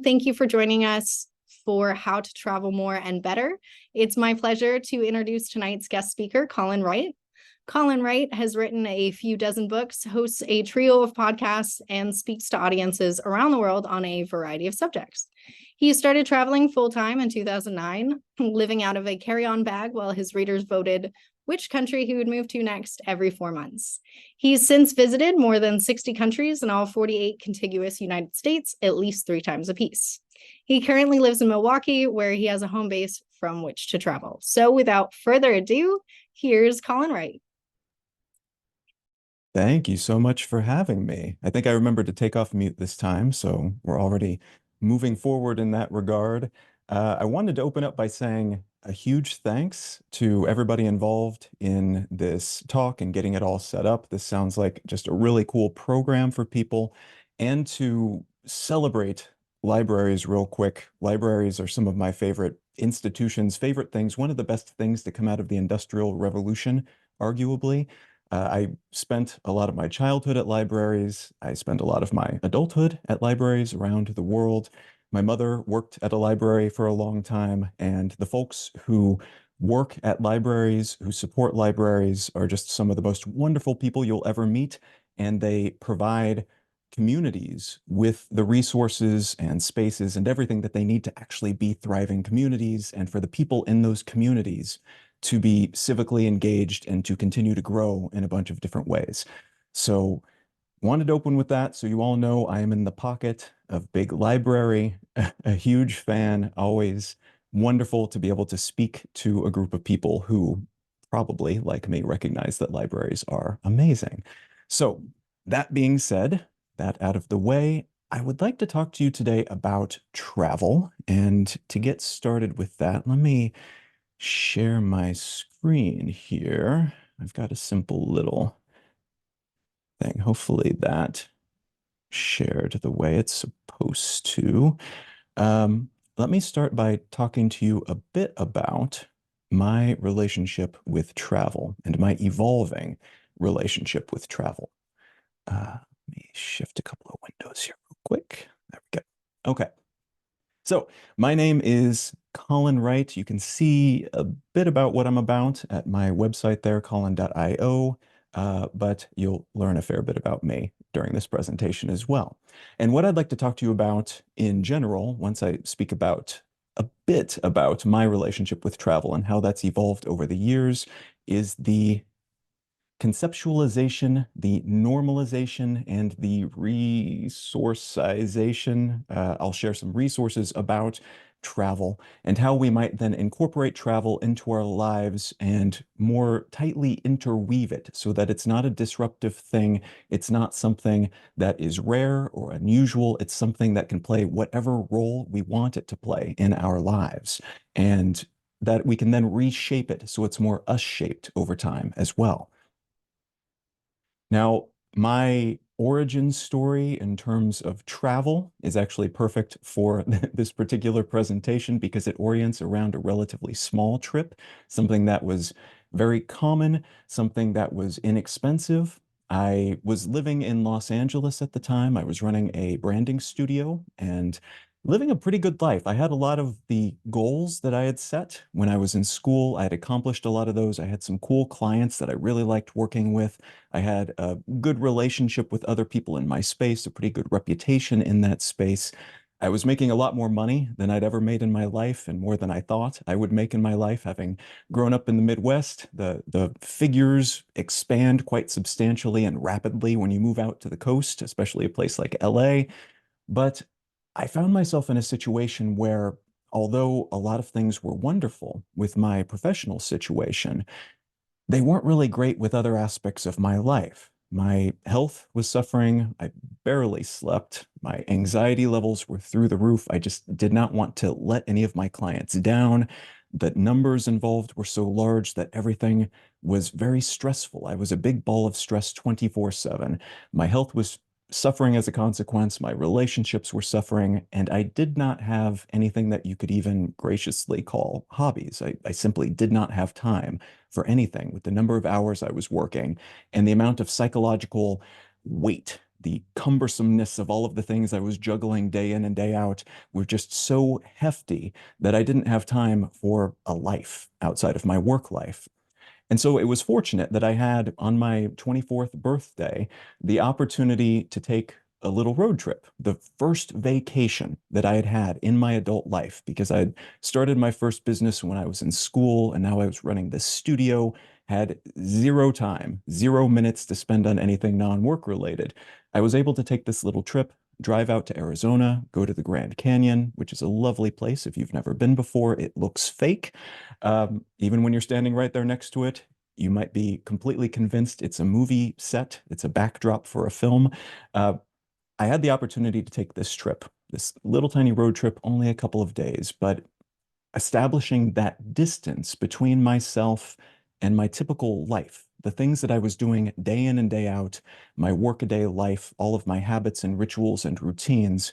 Thank you for joining us for How to Travel More and Better. It's my pleasure to introduce tonight's guest speaker, Colin Wright. Colin Wright has written a few dozen books, hosts a trio of podcasts, and speaks to audiences around the world on a variety of subjects. He started traveling full-time in 2009, living out of a carry-on bag while his readers voted which country he would move to next every 4 months. He's since visited more than 60 countries in all 48 contiguous United States, at least 3 times apiece. He currently lives in Milwaukee, where he has a home base from which to travel. So without further ado, here's Colin Wright. Thank you so much for having me. I think I remembered to take off mute this time, so we're already moving forward in that regard. I wanted to open up by saying a huge thanks to everybody involved in this talk and getting it all set up. This sounds like just a really cool program for people, and to celebrate libraries real quick. Libraries are some of my favorite institutions, favorite things, one of the best things to come out of the Industrial Revolution, arguably. I spent a lot of my childhood at libraries. I spent a lot of my adulthood at libraries around the world. My mother worked at a library for a long time, and the folks who work at libraries, who support libraries, are just some of the most wonderful people you'll ever meet, and they provide communities with the resources and spaces and everything that they need to actually be thriving communities, and for the people in those communities to be civically engaged and to continue to grow in a bunch of different ways. So wanted to open with that so you all know I am in the pocket of big library, a huge fan, always wonderful to be able to speak to a group of people who probably, like me, recognize that libraries are amazing. So that being said, that out of the way, I would like to talk to you today about travel. And to get started with that, let me share my screen here. I've got a simple little thing. Hopefully that shared the way it's supposed to. Let me start by talking to you a bit about my relationship with travel and my evolving relationship with travel. Let me shift a couple of windows here real quick. There we go. Okay. So my name is Colin Wright. You can see a bit about what I'm about at my website there, colin.io, but you'll learn a fair bit about me during this presentation as well. And what I'd like to talk to you about in general, once I speak about a bit about my relationship with travel and how that's evolved over the years, is the conceptualization, the normalization, and the resourceization. I'll share some resources about travel and how we might then incorporate travel into our lives and more tightly interweave it so that it's not a disruptive thing. It's not something that is rare or unusual. It's something that can play whatever role we want it to play in our lives, and that we can then reshape it so it's more us-shaped over time as well. Now, my origin story in terms of travel is actually perfect for this particular presentation because it orients around a relatively small trip, something that was very common, something that was inexpensive. I was living in Los Angeles at the time. I was running a branding studio and living a pretty good life. I had a lot of the goals that I had set when I was in school. I had accomplished a lot of those. I had some cool clients that I really liked working with. I had a good relationship with other people in my space, a pretty good reputation in that space. I was making a lot more money than I'd ever made in my life and more than I thought I would make in my life, having grown up in the Midwest. The figures expand quite substantially and rapidly when you move out to the coast, especially a place like LA. But I found myself in a situation where, although a lot of things were wonderful with my professional situation, they weren't really great with other aspects of my life. My health was suffering. I barely slept. My anxiety levels were through the roof. I just did not want to let any of my clients down. The numbers involved were so large that everything was very stressful. I was a big ball of stress 24/7. My health was suffering as a consequence. My relationships were suffering, and I did not have anything that you could even graciously call hobbies. I simply did not have time for anything with the number of hours I was working and the amount of psychological weight the cumbersomeness of all of the things I was juggling day in and day out were just so hefty that I didn't have time for a life outside of my work life. And so it was fortunate that I had on my 24th birthday the opportunity to take a little road trip, the first vacation that I had had in my adult life, because I had started my first business when I was in school, and now I was running this studio, had zero time, 0 minutes to spend on anything non-work related. I was able to take this little trip, drive out to Arizona, go to the Grand Canyon, which is a lovely place if you've never been before. It looks fake. Even when you're standing right there next to it, you might be completely convinced it's a movie set, it's a backdrop for a film. Uh, I had the opportunity to take this trip, this little tiny road trip, only a couple of days, but establishing that distance between myself and my typical life, the things that I was doing day in and day out, my workaday life, all of my habits and rituals and routines,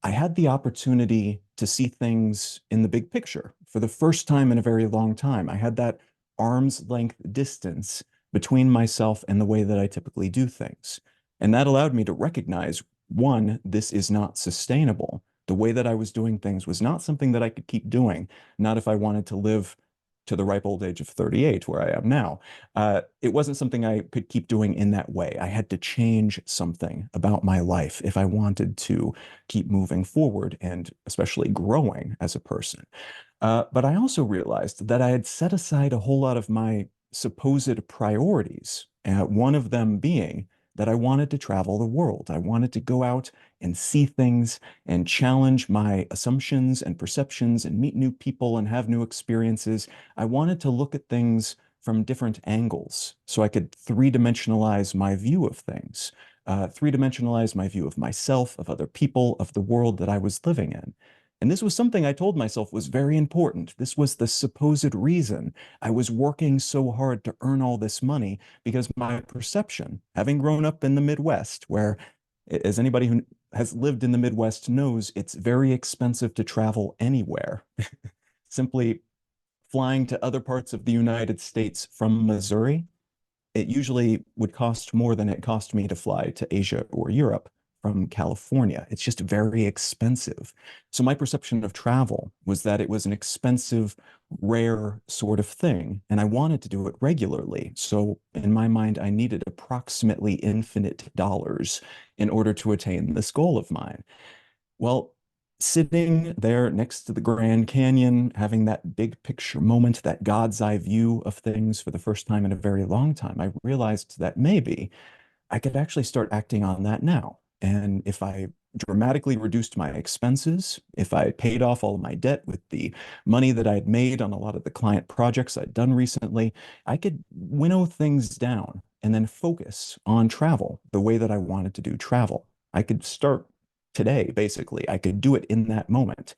I had the opportunity to see things in the big picture for the first time in a very long time. I had that arm's length distance between myself and the way that I typically do things. And that allowed me to recognize, one, this is not sustainable. The way that I was doing things was not something that I could keep doing, not if I wanted to live to the ripe old age of 38, where I am now. It wasn't something I could keep doing in that way. I had to change something about my life if I wanted to keep moving forward and especially growing as a person. But I also realized that I had set aside a whole lot of my supposed priorities, one of them being that I wanted to travel the world. I wanted to go out and see things and challenge my assumptions and perceptions and meet new people and have new experiences. I wanted to look at things from different angles so I could three-dimensionalize my view of things, three-dimensionalize my view of myself, of other people, of the world that I was living in. And this was something I told myself was very important. This was the supposed reason I was working so hard to earn all this money, because my perception, having grown up in the Midwest, where, as anybody who has lived in the Midwest knows, it's very expensive to travel anywhere. Simply flying to other parts of the United States from Missouri, it usually would cost more than it cost me to fly to Asia or Europe from California. It's just very expensive. So my perception of travel was that it was an expensive, rare sort of thing, and I wanted to do it regularly. So in my mind, I needed approximately infinite dollars in order to attain this goal of mine. Well, sitting there next to the Grand Canyon, having that big picture moment, that God's eye view of things for the first time in a very long time, I realized that maybe I could actually start acting on that now. And if I dramatically reduced my expenses, if I paid off all of my debt with the money that I'd made on a lot of the client projects I'd done recently, I could winnow things down and then focus on travel the way that I wanted to do travel. I could start today, basically. I could do it in that moment.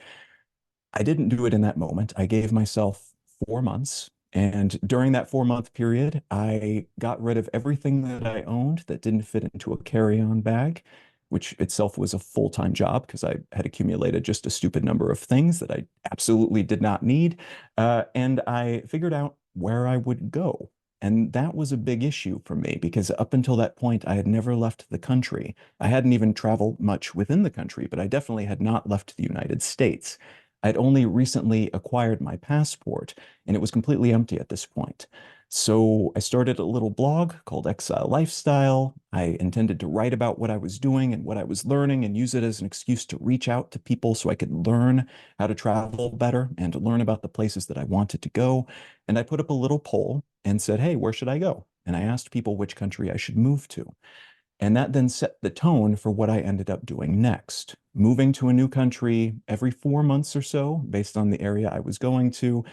I didn't do it in that moment. I gave myself 4 months. And during that 4 month period, I got rid of everything that I owned that didn't fit into a carry-on bag, which itself was a full-time job because I had accumulated just a stupid number of things that I absolutely did not need. And I figured out where I would go. And that was a big issue for me because up until that point, I had never left the country. I hadn't even traveled much within the country, but I definitely had not left the United States. I'd only recently acquired my passport, and it was completely empty at this point. So I started a little blog called Exile Lifestyle. I intended to write about what I was doing and what I was learning and use it as an excuse to reach out to people so I could learn how to travel better and to learn about the places that I wanted to go. And I put up a little poll and said, hey, where should I go? And I asked people which country I should move to. And that then set the tone for what I ended up doing next. Moving to a new country every 4 months or so, based on the area I was going to,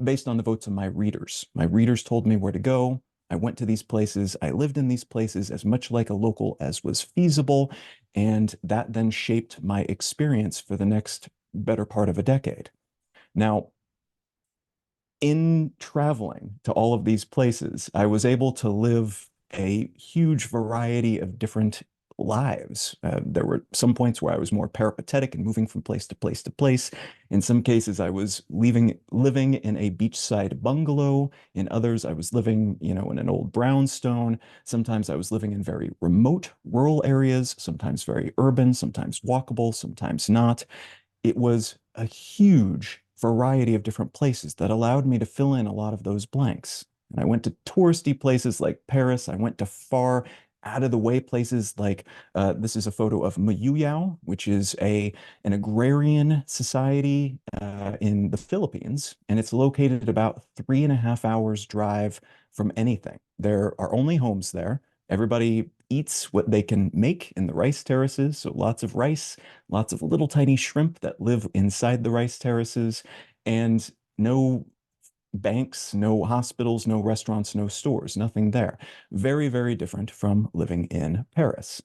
based on the votes of my readers. My readers told me where to go. I went to these places. I lived in these places as much like a local as was feasible. And that then shaped my experience for the next better part of a decade. Now, in traveling to all of these places, I was able to live a huge variety of different lives. There were some points where I was more peripatetic and moving from place to place to place. In some cases, I was living in a beachside bungalow. In others, I was living, in an old brownstone. Sometimes I was living in very remote rural areas, sometimes very urban, sometimes walkable, sometimes not. It was a huge variety of different places that allowed me to fill in a lot of those blanks. And I went to touristy places like Paris. I went to far out of the way places like this is a photo of Mayuyao, which is an agrarian society in the Philippines, and it's located about 3.5 hours drive from anything. There are only homes there. Everybody eats what they can make in the rice terraces, so lots of rice, lots of little tiny shrimp that live inside the rice terraces, and no banks, no hospitals, no restaurants, no stores, nothing there. Very, very different from living in Paris.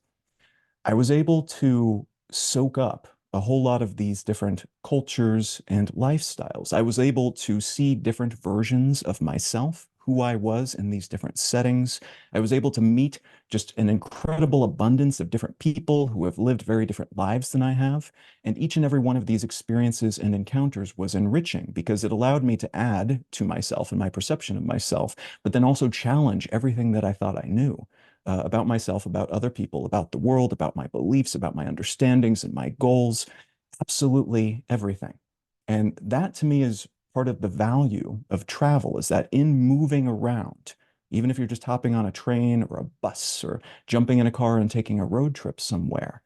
I was able to soak up a whole lot of these different cultures and lifestyles. I was able to see different versions of myself, who I was in these different settings. I was able to meet just an incredible abundance of different people who have lived very different lives than I have. And each and every one of these experiences and encounters was enriching because it allowed me to add to myself and my perception of myself, but then also challenge everything that I thought I knew about myself, about other people, about the world, about my beliefs, about my understandings and my goals, absolutely everything. And that to me is part of the value of travel is that in moving around, even if you're just hopping on a train or a bus or jumping in a car and taking a road trip somewhere,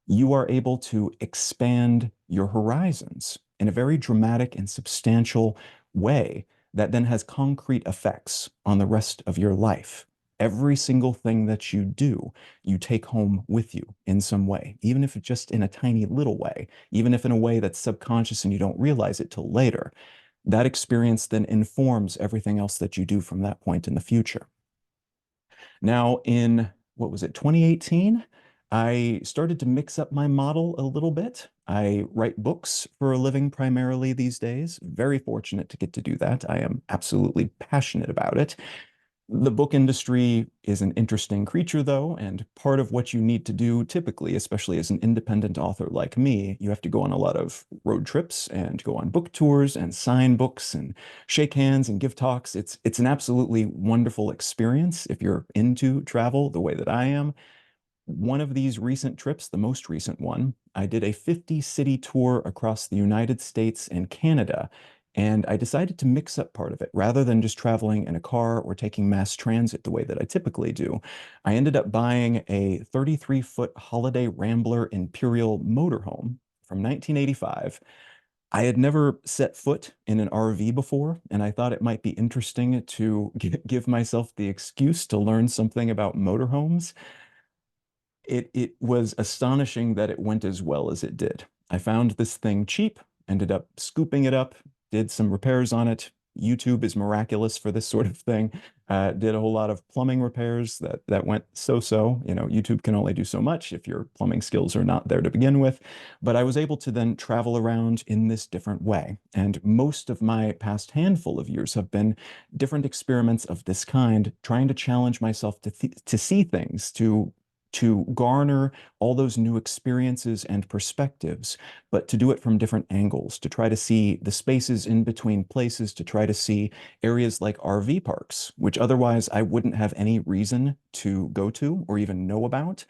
you are able to expand your horizons in a very dramatic and substantial way that then has concrete effects on the rest of your life. Every single thing that you do, you take home with you in some way, even if it's just in a tiny little way, even if in a way that's subconscious and you don't realize it till later. That experience then informs everything else that you do from that point in the future. Now, in what was it, 2018, I started to mix up my model a little bit. I write books for a living primarily these days. Very fortunate to get to do that. I am absolutely passionate about it. The book industry is an interesting creature, though, and part of what you need to do typically, especially as an independent author like me, you have to go on a lot of road trips and go on book tours and sign books and shake hands and give talks. It's an absolutely wonderful experience if you're into travel the way that I am. One of these recent trips, the most recent one, I did a 50-city tour across the United States and Canada, and I decided to mix up part of it. Rather than just traveling in a car or taking mass transit the way that I typically do, I ended up buying a 33-foot Holiday Rambler Imperial motorhome from 1985. I had never set foot in an RV before, and I thought it might be interesting to give myself the excuse to learn something about motorhomes. It was astonishing that it went as well as it did. I found this thing cheap, ended up scooping it up, did some repairs on it. YouTube is miraculous for this sort of thing. Did a whole lot of plumbing repairs that went so-so. YouTube can only do so much if your plumbing skills are not there to begin with. But I was able to then travel around in this different way. And most of my past handful of years have been different experiments of this kind, trying to challenge myself to see things, to garner all those new experiences and perspectives, but to do it from different angles, to try to see the spaces in between places, to try to see areas like RV parks, which otherwise I wouldn't have any reason to go to or even know about.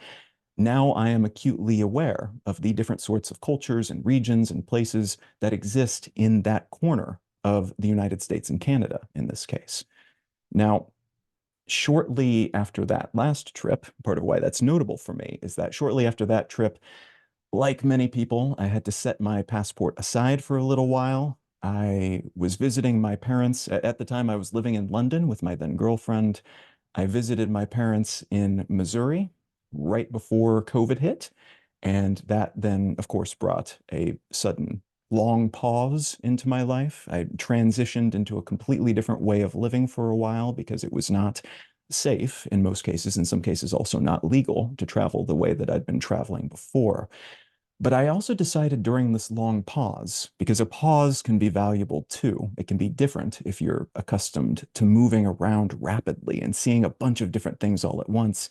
Now I am acutely aware of the different sorts of cultures and regions and places that exist in that corner of the United States and Canada in this case. Now, shortly after that last trip, part of why that's notable for me is that shortly after that trip, like many people, I had to set my passport aside for a little while. I was visiting my parents. At the time, I was living in London with my then girlfriend. I visited my parents in Missouri right before COVID hit. And that then, of course, brought a sudden long pause into my life. I transitioned into a completely different way of living for a while because it was not safe in most cases, in some cases also not legal to travel the way that I'd been traveling before. But I also decided during this long pause, because a pause can be valuable too. It can be different if you're accustomed to moving around rapidly and seeing a bunch of different things all at once.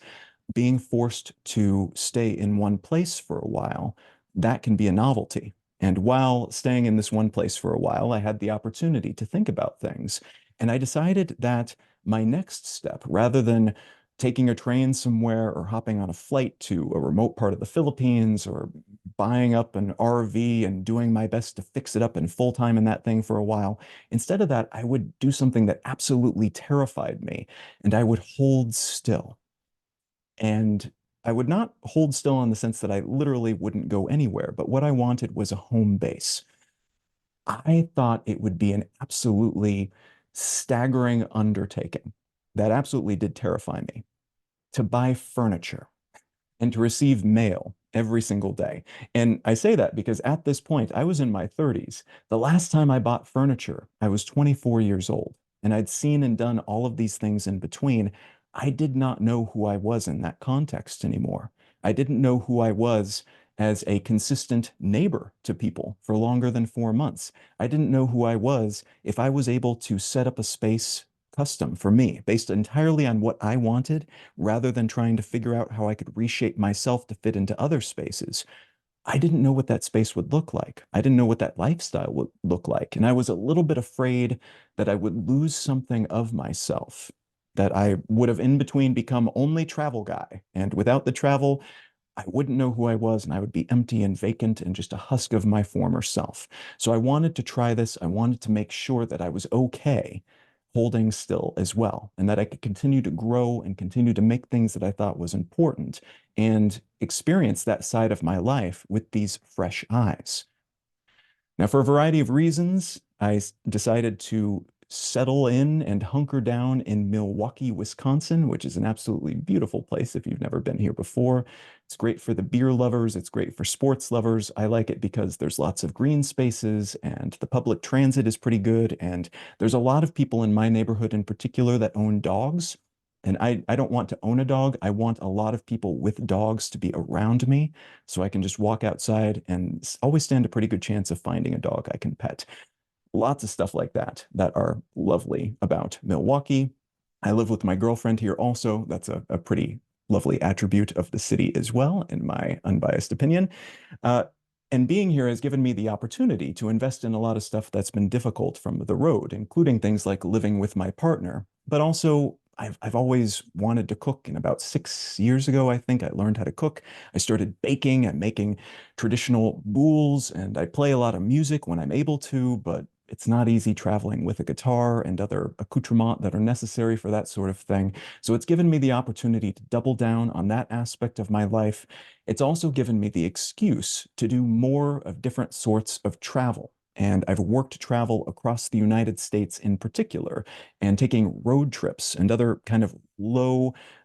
being forced to stay in one place for a while, that can be a novelty. And while staying in this one place for a while, I had the opportunity to think about things. And I decided that my next step, rather than taking a train somewhere or hopping on a flight to a remote part of the Philippines or buying up an RV and doing my best to fix it up and full time in that thing for a while, instead of that, I would do something that absolutely terrified me, and I would hold still. And I would not hold still in the sense that I literally wouldn't go anywhere, but what I wanted was a home base. I thought it would be an absolutely staggering undertaking that absolutely did terrify me to buy furniture and to receive mail every single day. And I say that because at this point, I was in my 30s. The last time I bought furniture, I was 24 years old, and I'd seen and done all of these things in between. I did not know who I was in that context anymore. I didn't know who I was as a consistent neighbor to people for longer than 4 months. I didn't know who I was if I was able to set up a space custom for me based entirely on what I wanted rather than trying to figure out how I could reshape myself to fit into other spaces. I didn't know what that space would look like. I didn't know what that lifestyle would look like. And I was a little bit afraid that I would lose something of myself, that I would have in between become only travel guy. And without the travel, I wouldn't know who I was and I would be empty and vacant and just a husk of my former self. So I wanted to try this. I wanted to make sure that I was okay holding still as well, and that I could continue to grow and continue to make things that I thought was important and experience that side of my life with these fresh eyes. Now, for a variety of reasons, I decided to settle in and hunker down in Milwaukee, Wisconsin, which is an absolutely beautiful place if you've never been here before. It's great for the beer lovers, it's great for sports lovers. I like it because there's lots of green spaces and the public transit is pretty good. And there's a lot of people in my neighborhood in particular that own dogs. And I don't want to own a dog. I want a lot of people with dogs to be around me so I can just walk outside and always stand a pretty good chance of finding a dog I can pet. Lots of stuff like that that are lovely about Milwaukee. I live with my girlfriend here also. That's a pretty lovely attribute of the city as well, in my unbiased opinion. Uh, and being here has given me the opportunity to invest in a lot of stuff that's been difficult from the road, including things like living with my partner. But also, I've always wanted to cook. And about 6 years ago, I think I learned how to cook. I started baking and making traditional bowls, and I play a lot of music when I'm able to, but it's not easy traveling with a guitar and other accoutrements that are necessary for that sort of thing. So it's given me the opportunity to double down on that aspect of my life. It's also given me the excuse to do more of different sorts of travel. And I've worked to travel across the United States in particular, and taking road trips and other kind of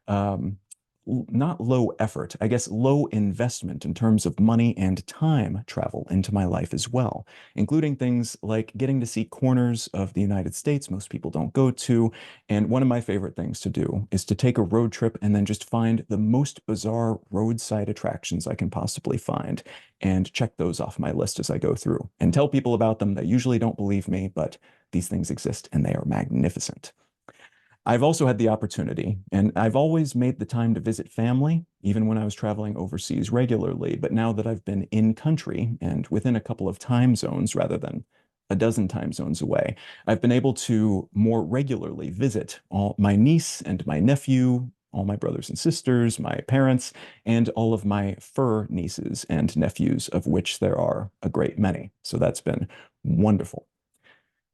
um, not low effort, I guess low investment in terms of money and time travel into my life as well, including things like getting to see corners of the United States most people don't go to. And one of my favorite things to do is to take a road trip and then just find the most bizarre roadside attractions I can possibly find and check those off my list as I go through and tell people about them. They usually don't believe me, but these things exist and they are magnificent. I've also had the opportunity, and I've always made the time to visit family, even when I was traveling overseas regularly. But now that I've been in country and within a couple of time zones rather than a dozen time zones away, I've been able to more regularly visit all my niece and my nephew, all my brothers and sisters, my parents, and all of my fur nieces and nephews, of which there are a great many. So that's been wonderful.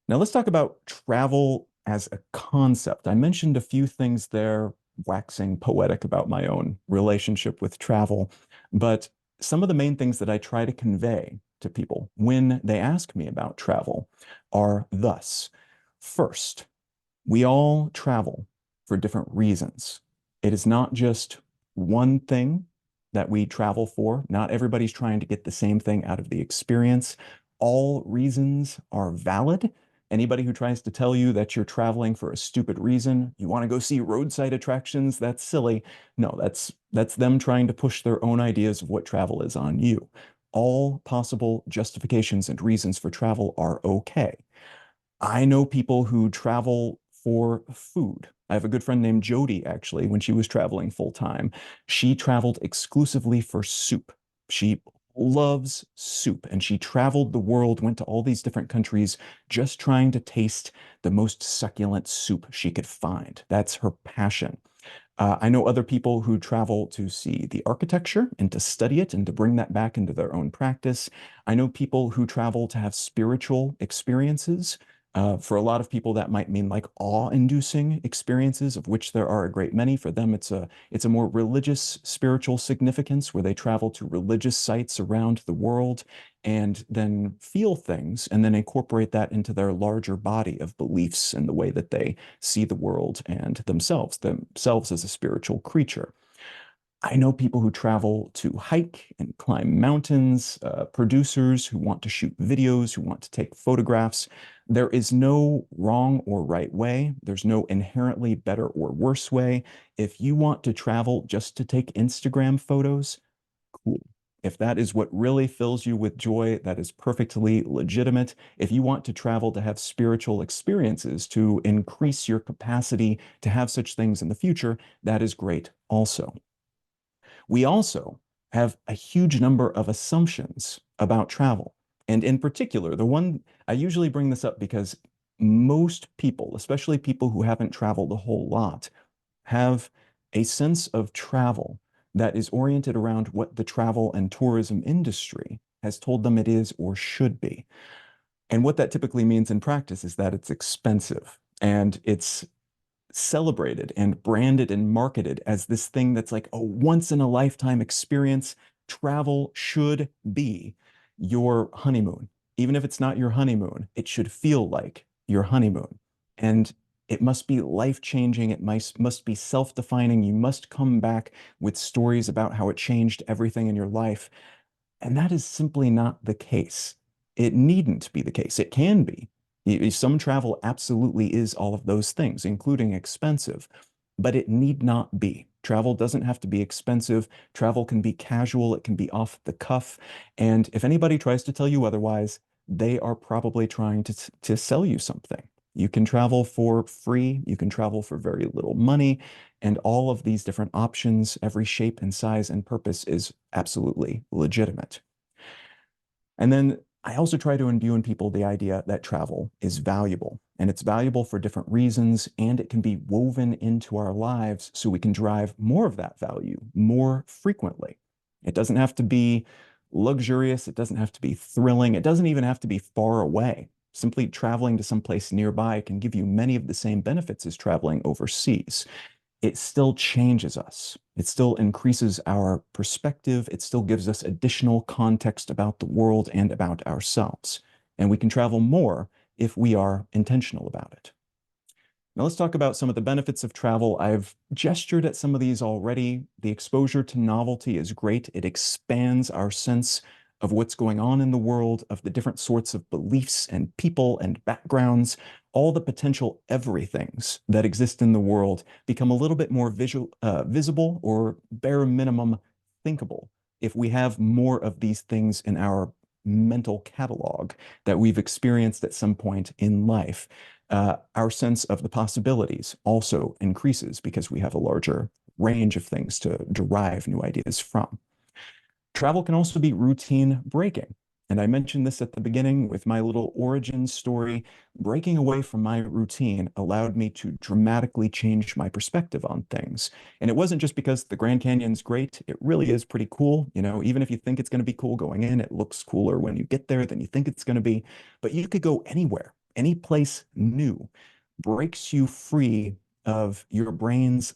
Now let's talk about travel as a concept. I mentioned a few things there, waxing poetic about my own relationship with travel, but some of the main things that I try to convey to people when they ask me about travel are thus. First, we all travel for different reasons. It is not just one thing that we travel for. Not everybody's trying to get the same thing out of the experience. All reasons are valid. Anybody who tries to tell you that you're traveling for a stupid reason, you want to go see roadside attractions, that's silly. No, that's them trying to push their own ideas of what travel is on you. All possible justifications and reasons for travel are okay. I know people who travel for food. I have a good friend named Jody, actually, when she was traveling full time, she traveled exclusively for soup. She loves soup and she traveled the world, went to all these different countries just trying to taste the most succulent soup she could find. That's her passion. I know other people who travel to see the architecture and to study it and to bring that back into their own practice. I know people who travel to have spiritual experiences. For a lot of people, that might mean like awe-inducing experiences, of which there are a great many. For them, it's a more religious, spiritual significance where they travel to religious sites around the world and then feel things and then incorporate that into their larger body of beliefs and the way that they see the world and themselves as a spiritual creature. I know people who travel to hike and climb mountains, producers who want to shoot videos, who want to take photographs. There is no wrong or right way. There's no inherently better or worse way. If you want to travel just to take Instagram photos, cool. If that is what really fills you with joy, that is perfectly legitimate. If you want to travel to have spiritual experiences, to increase your capacity to have such things in the future, that is great also. We also have a huge number of assumptions about travel. And in particular, the one I usually bring this up because most people, especially people who haven't traveled a whole lot, have a sense of travel that is oriented around what the travel and tourism industry has told them it is or should be. And what that typically means in practice is that it's expensive and it's celebrated and branded and marketed as this thing that's like a once in a lifetime experience. Travel should be your honeymoon. Even if it's not your honeymoon, it should feel like your honeymoon. And it must be life changing. It must be self defining. You must come back with stories about how it changed everything in your life. And that is simply not the case. It needn't be the case. It can be. Some travel absolutely is all of those things, including expensive, but it need not be. Travel doesn't have to be expensive. Travel can be casual, it can be off the cuff. And if anybody tries to tell you otherwise, they are probably trying to sell you something. You can travel for free, you can travel for very little money, and all of these different options, every shape and size and purpose is absolutely legitimate. And then I also try to imbue in people the idea that travel is valuable and it's valuable for different reasons and it can be woven into our lives so we can drive more of that value more frequently. It doesn't have to be luxurious. It doesn't have to be thrilling. It doesn't even have to be far away. Simply traveling to someplace nearby can give you many of the same benefits as traveling overseas. It still changes us. It still increases our perspective. It still gives us additional context about the world and about ourselves. And we can travel more if we are intentional about it. Now let's talk about some of the benefits of travel. I've gestured at some of these already. The exposure to novelty is great. It expands our sense of what's going on in the world, of the different sorts of beliefs and people and backgrounds. All the potential everythings that exist in the world become a little bit more visible or bare minimum thinkable if we have more of these things in our mental catalog that we've experienced at some point in life. Our sense of the possibilities also increases because we have a larger range of things to derive new ideas from. Travel can also be routine breaking. And I mentioned this at the beginning with my little origin story. Breaking away from my routine allowed me to dramatically change my perspective on things. And it wasn't just because the Grand Canyon's great. It really is pretty cool. You know, even if you think it's going to be cool going in, it looks cooler when you get there than you think it's going to be. But you could go anywhere, any place new, breaks you free of your brain's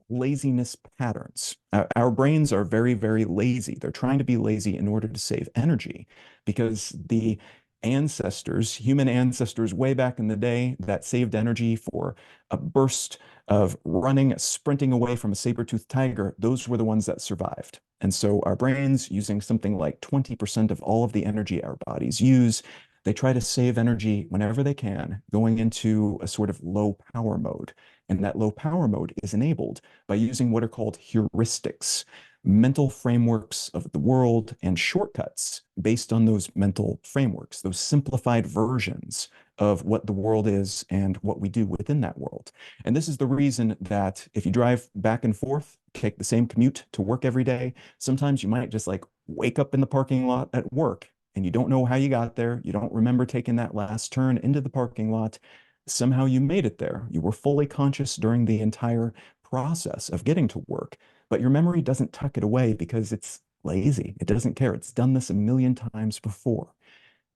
laziness patterns. Our brains are very, very lazy. They're trying to be lazy in order to save energy because the ancestors, human ancestors way back in the day that saved energy for a burst of running, sprinting away from a saber-toothed tiger, those were the ones that survived. And so our brains, using something like 20% of all of the energy our bodies use, they try to save energy whenever they can, going into a sort of low power mode. And that low power mode is enabled by using what are called heuristics, mental frameworks of the world and shortcuts based on those mental frameworks, those simplified versions of what the world is and what we do within that world. And this is the reason that if you drive back and forth, take the same commute to work every day, sometimes you might just like wake up in the parking lot at work and you don't know how you got there. You don't remember taking that last turn into the parking lot. Somehow you made it there. You were fully conscious during the entire process of getting to work, but your memory doesn't tuck it away because it's lazy. It doesn't care. It's done this a million times before.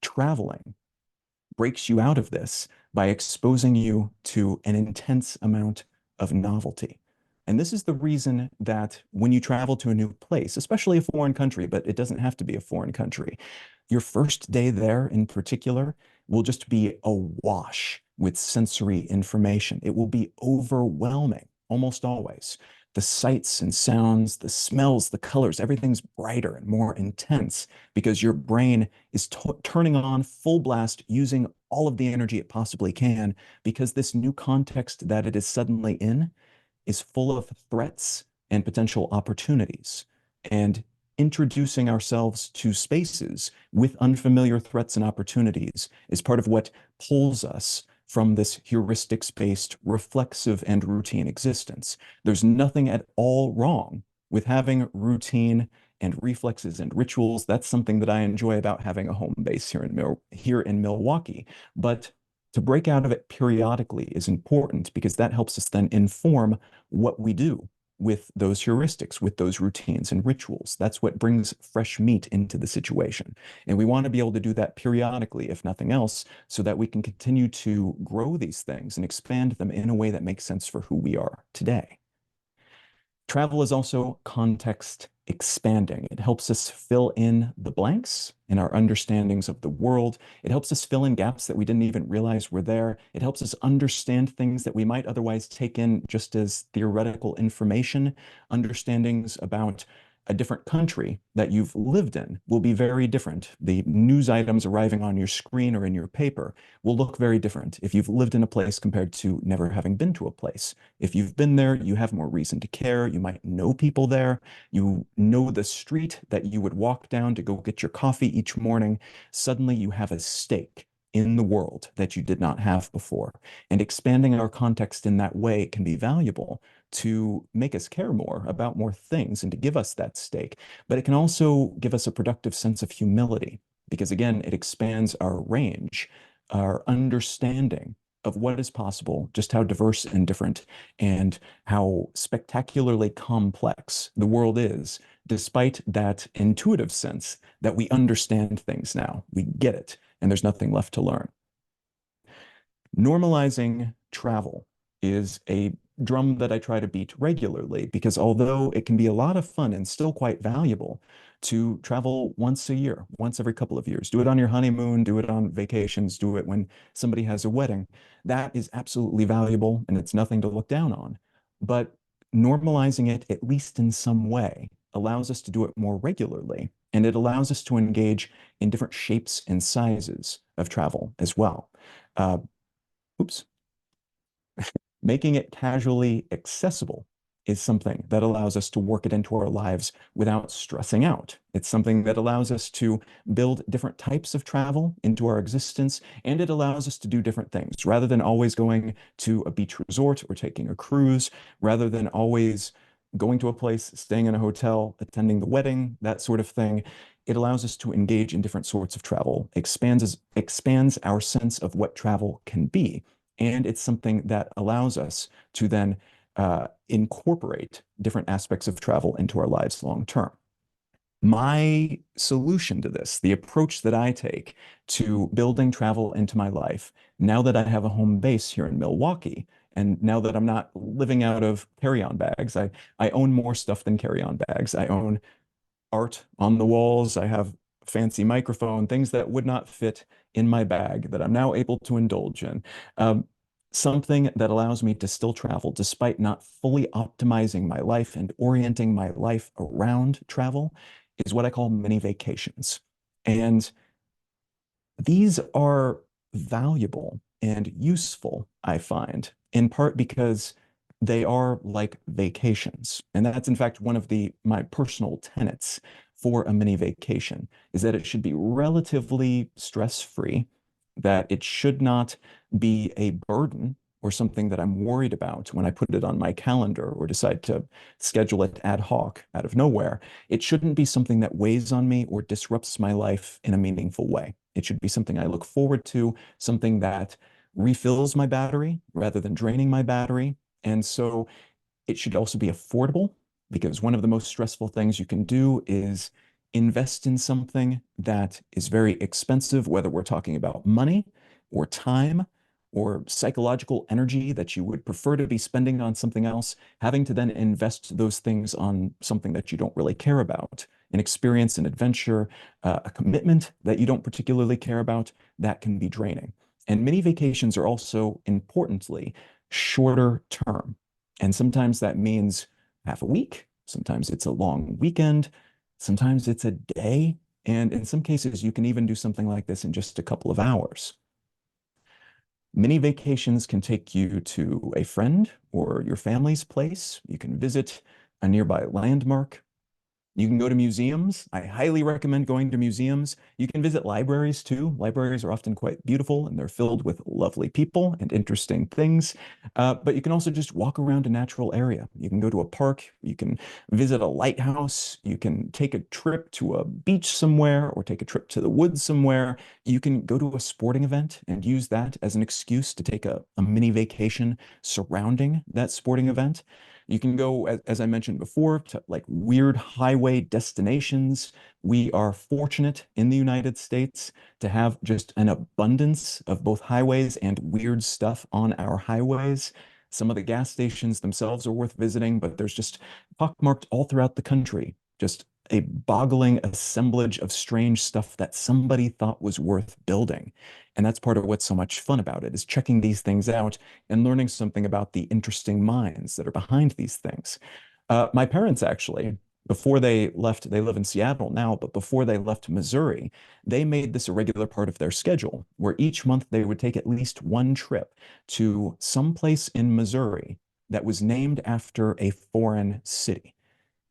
Traveling breaks you out of this by exposing you to an intense amount of novelty. And this is the reason that when you travel to a new place, especially a foreign country, but it doesn't have to be a foreign country, your first day there in particular will just be awash with sensory information. It will be overwhelming almost always. The sights and sounds, the smells, the colors, everything's brighter and more intense because your brain is turning on full blast using all of the energy it possibly can because this new context that it is suddenly in is full of threats and potential opportunities. And introducing ourselves to spaces with unfamiliar threats and opportunities is part of what pulls us from this heuristics-based reflexive and routine existence. There's nothing at all wrong with having routine and reflexes and rituals. That's something that I enjoy about having a home base here in Milwaukee. But to break out of it periodically is important because that helps us then inform what we do with those heuristics, with those routines and rituals. That's what brings fresh meat into the situation. And we want to be able to do that periodically, if nothing else, so that we can continue to grow these things and expand them in a way that makes sense for who we are today. Travel is also context expanding. It helps us fill in the blanks in our understandings of the world. It helps us fill in gaps that we didn't even realize were there. It helps us understand things that we might otherwise take in just as theoretical information. Understandings about a different country that you've lived in will be very different. The news items arriving on your screen or in your paper will look very different if you've lived in a place compared to never having been to a place. If you've been there, you have more reason to care. You might know people there. You know the street that you would walk down to go get your coffee each morning. Suddenly you have a stake in the world that you did not have before. And expanding our context in that way can be valuable to make us care more about more things and to give us that stake. But it can also give us a productive sense of humility because, again, it expands our range, our understanding of what is possible, just how diverse and different and how spectacularly complex the world is, despite that intuitive sense that we understand things now. We get it, and there's nothing left to learn. Normalizing travel is a drum that I try to beat regularly because although it can be a lot of fun and still quite valuable to travel once a year, once every couple of years, do it on your honeymoon, do it on vacations, do it when somebody has a wedding, that is absolutely valuable and it's nothing to look down on. But normalizing it, at least in some way, allows us to do it more regularly. And it allows us to engage in different shapes and sizes of travel as well. Oops. Making it casually accessible is something that allows us to work it into our lives without stressing out. It's something that allows us to build different types of travel into our existence, and it allows us to do different things. Rather than always going to a beach resort or taking a cruise, rather than always going to a place, staying in a hotel, attending the wedding, that sort of thing, it allows us to engage in different sorts of travel, expands our sense of what travel can be. And it's something that allows us to then incorporate different aspects of travel into our lives long term. My solution to this, the approach that I take to building travel into my life, now that I have a home base here in Milwaukee, and now that I'm not living out of carry-on bags, I own more stuff than carry-on bags. I own art on the walls. I have a fancy microphone, things that would not fit in my bag that I'm now able to indulge in. Something that allows me to still travel despite not fully optimizing my life and orienting my life around travel is what I call mini vacations. And these are valuable and useful, I find, in part because they are like vacations. And that's in fact one of my personal tenets for a mini vacation is that it should be relatively stress-free, that it should not be a burden or something that I'm worried about when I put it on my calendar or decide to schedule it ad hoc out of nowhere. It shouldn't be something that weighs on me or disrupts my life in a meaningful way. It should be something I look forward to, something that refills my battery rather than draining my battery. And so it should also be affordable because one of the most stressful things you can do is invest in something that is very expensive, whether we're talking about money or time or psychological energy that you would prefer to be spending on something else, having to then invest those things on something that you don't really care about, an experience, an adventure, a commitment that you don't particularly care about, that can be draining. And mini vacations are also importantly shorter term. And sometimes that means half a week. Sometimes it's a long weekend. Sometimes it's a day. And in some cases, you can even do something like this in just a couple of hours. Mini vacations can take you to a friend or your family's place. You can visit a nearby landmark. You can go to museums. I highly recommend going to museums. You can visit libraries too. Libraries are often quite beautiful and they're filled with lovely people and interesting things. But you can also just walk around a natural area. You can go to a park. You can visit a lighthouse. You can take a trip to a beach somewhere or take a trip to the woods somewhere. You can go to a sporting event and use that as an excuse to take a mini vacation surrounding that sporting event. You can go, as I mentioned before, to like weird highway destinations. We are fortunate in the United States to have just an abundance of both highways and weird stuff on our highways. Some of the gas stations themselves are worth visiting, but there's just pockmarked all throughout the country, just a boggling assemblage of strange stuff that somebody thought was worth building. And that's part of what's so much fun about it, is checking these things out and learning something about the interesting minds that are behind these things. My parents actually, before they left, they live in Seattle now, but before they left Missouri, they made this a regular part of their schedule, where each month they would take at least one trip to some place in Missouri that was named after a foreign city.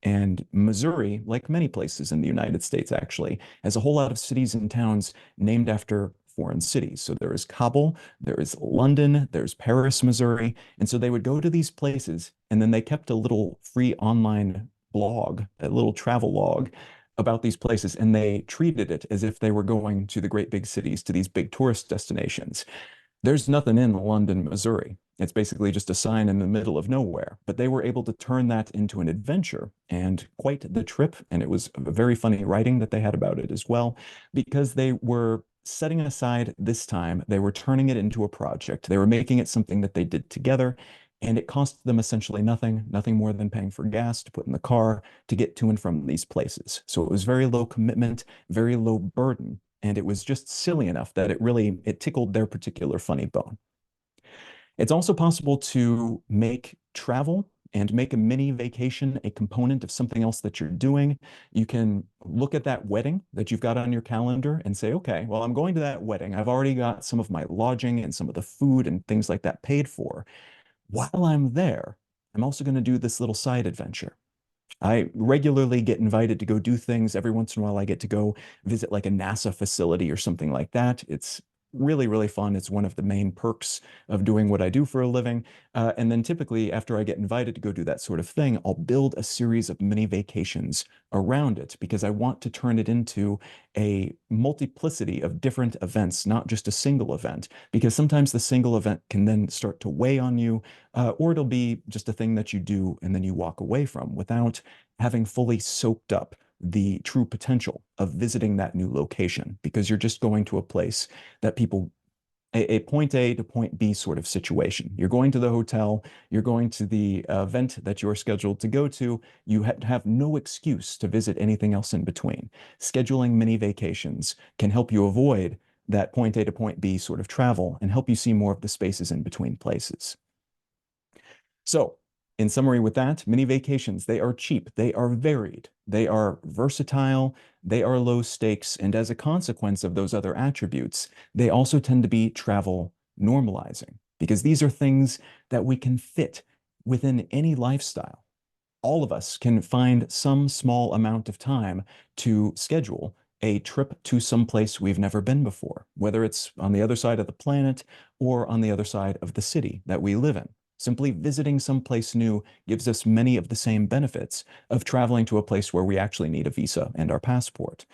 And Missouri, like many places in the United States, actually, has a whole lot of cities and towns named after foreign cities. So there is Kabul, there is London, there's Paris, Missouri. And so they would go to these places and then they kept a little free online blog, a little travel log about these places. And they treated it as if they were going to the great big cities, to these big tourist destinations. There's nothing in London, Missouri. It's basically just a sign in the middle of nowhere. But they were able to turn that into an adventure and quite the trip. And it was a very funny writing that they had about it as well, because they were setting aside this time, they were turning it into a project. They were making it something that they did together. And it cost them essentially nothing, nothing more than paying for gas to put in the car to get to and from these places. So it was very low commitment, very low burden, and it was just silly enough that it tickled their particular funny bone. It's also possible to make travel and make a mini vacation a component of something else that you're doing. You can look at that wedding that you've got on your calendar and say, okay, well, I'm going to that wedding. I've already got some of my lodging and some of the food and things like that paid for. While I'm there, I'm also going to do this little side adventure. I regularly get invited to go do things. Every once in a while, I get to go visit like a NASA facility or something like that. It's really, really fun. It's one of the main perks of doing what I do for a living. And then typically, after I get invited to go do that sort of thing, I'll build a series of mini vacations around it because I want to turn it into a multiplicity of different events, not just a single event. Because sometimes the single event can then start to weigh on you, or it'll be just a thing that you do and then you walk away from without having fully soaked up the true potential of visiting that new location because you're just going to a place that people a point A to point B sort of situation. You're going to the hotel, you're going to the event that you're scheduled to go to. You have no excuse to visit anything else in between. Scheduling mini vacations can help you avoid that point A to point B sort of travel and help you see more of the spaces in between places. So, in summary with that, mini vacations, they are cheap, they are varied, they are versatile, they are low stakes, and as a consequence of those other attributes, they also tend to be travel normalizing because these are things that we can fit within any lifestyle, all of us can find some small amount of time to schedule a trip to some place we've never been before, whether it's on the other side of the planet or on the other side of the city that we live in. Simply visiting someplace new gives us many of the same benefits of traveling to a place where we actually need a visa and our passport.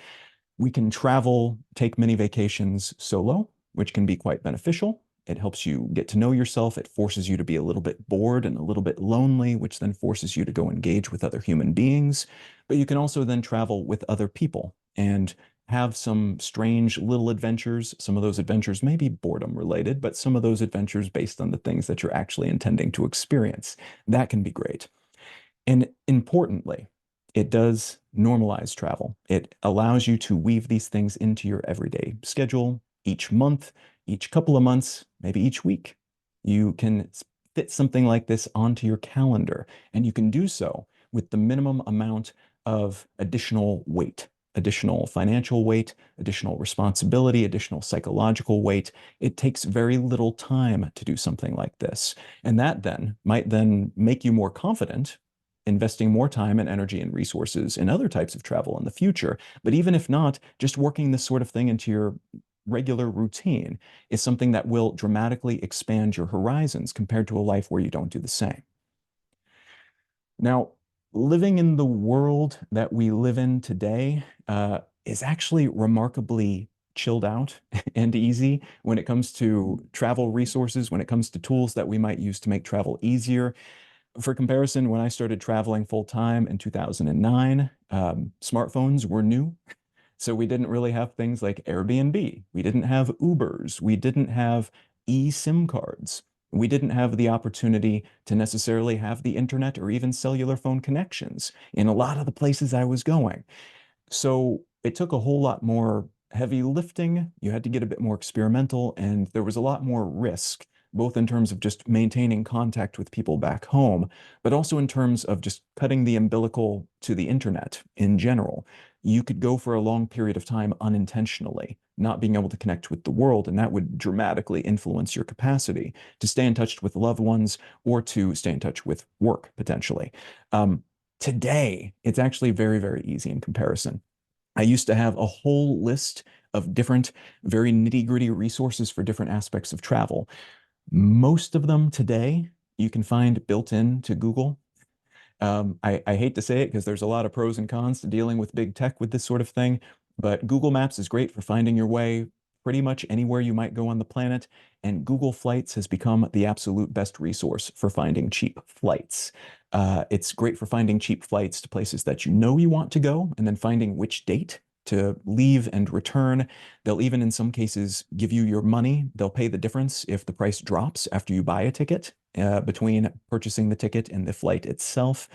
We can travel, take many vacations solo, which can be quite beneficial. It helps you get to know yourself. It forces you to be a little bit bored and a little bit lonely, which then forces you to go engage with other human beings. But you can also then travel with other people and have some strange little adventures. Some of those adventures may be boredom related, but some of those adventures based on the things that you're actually intending to experience. That can be great. And importantly, it does normalize travel. It allows you to weave these things into your everyday schedule each month, each couple of months, maybe each week. You can fit something like this onto your calendar, and you can do so with the minimum amount of additional weight, additional financial weight, additional responsibility, additional psychological weight. It takes very little time to do something like this. And that then might then make you more confident investing more time and energy and resources in other types of travel in the future. But even if not, just working this sort of thing into your regular routine is something that will dramatically expand your horizons compared to a life where you don't do the same. Now, living in the world that we live in today is actually remarkably chilled out and easy when it comes to travel resources, when it comes to tools that we might use to make travel easier. For comparison, when I started traveling full time in 2009, smartphones were new. So we didn't really have things like Airbnb. We didn't have Ubers. We didn't have eSIM cards. We didn't have the opportunity to necessarily have the internet or even cellular phone connections in a lot of the places I was going. So it took a whole lot more heavy lifting. You had to get a bit more experimental, and there was a lot more risk, both in terms of just maintaining contact with people back home, but also in terms of just cutting the umbilical to the internet in general. You could go for a long period of time unintentionally, not being able to connect with the world, and that would dramatically influence your capacity to stay in touch with loved ones or to stay in touch with work potentially. Today, it's actually very, very easy in comparison. I used to have a whole list of different, very nitty-gritty resources for different aspects of travel. Most of them today you can find built into Google. I hate to say it because there's a lot of pros and cons to dealing with big tech with this sort of thing, but Google Maps is great for finding your way pretty much anywhere you might go on the planet, and Google Flights has become the absolute best resource for finding cheap flights. It's great for finding cheap flights to places that you know you want to go, and then finding which date to leave and return. They'll even, in some cases, give you your money. They'll pay the difference if the price drops after you buy a ticket, between purchasing the ticket and the flight itself.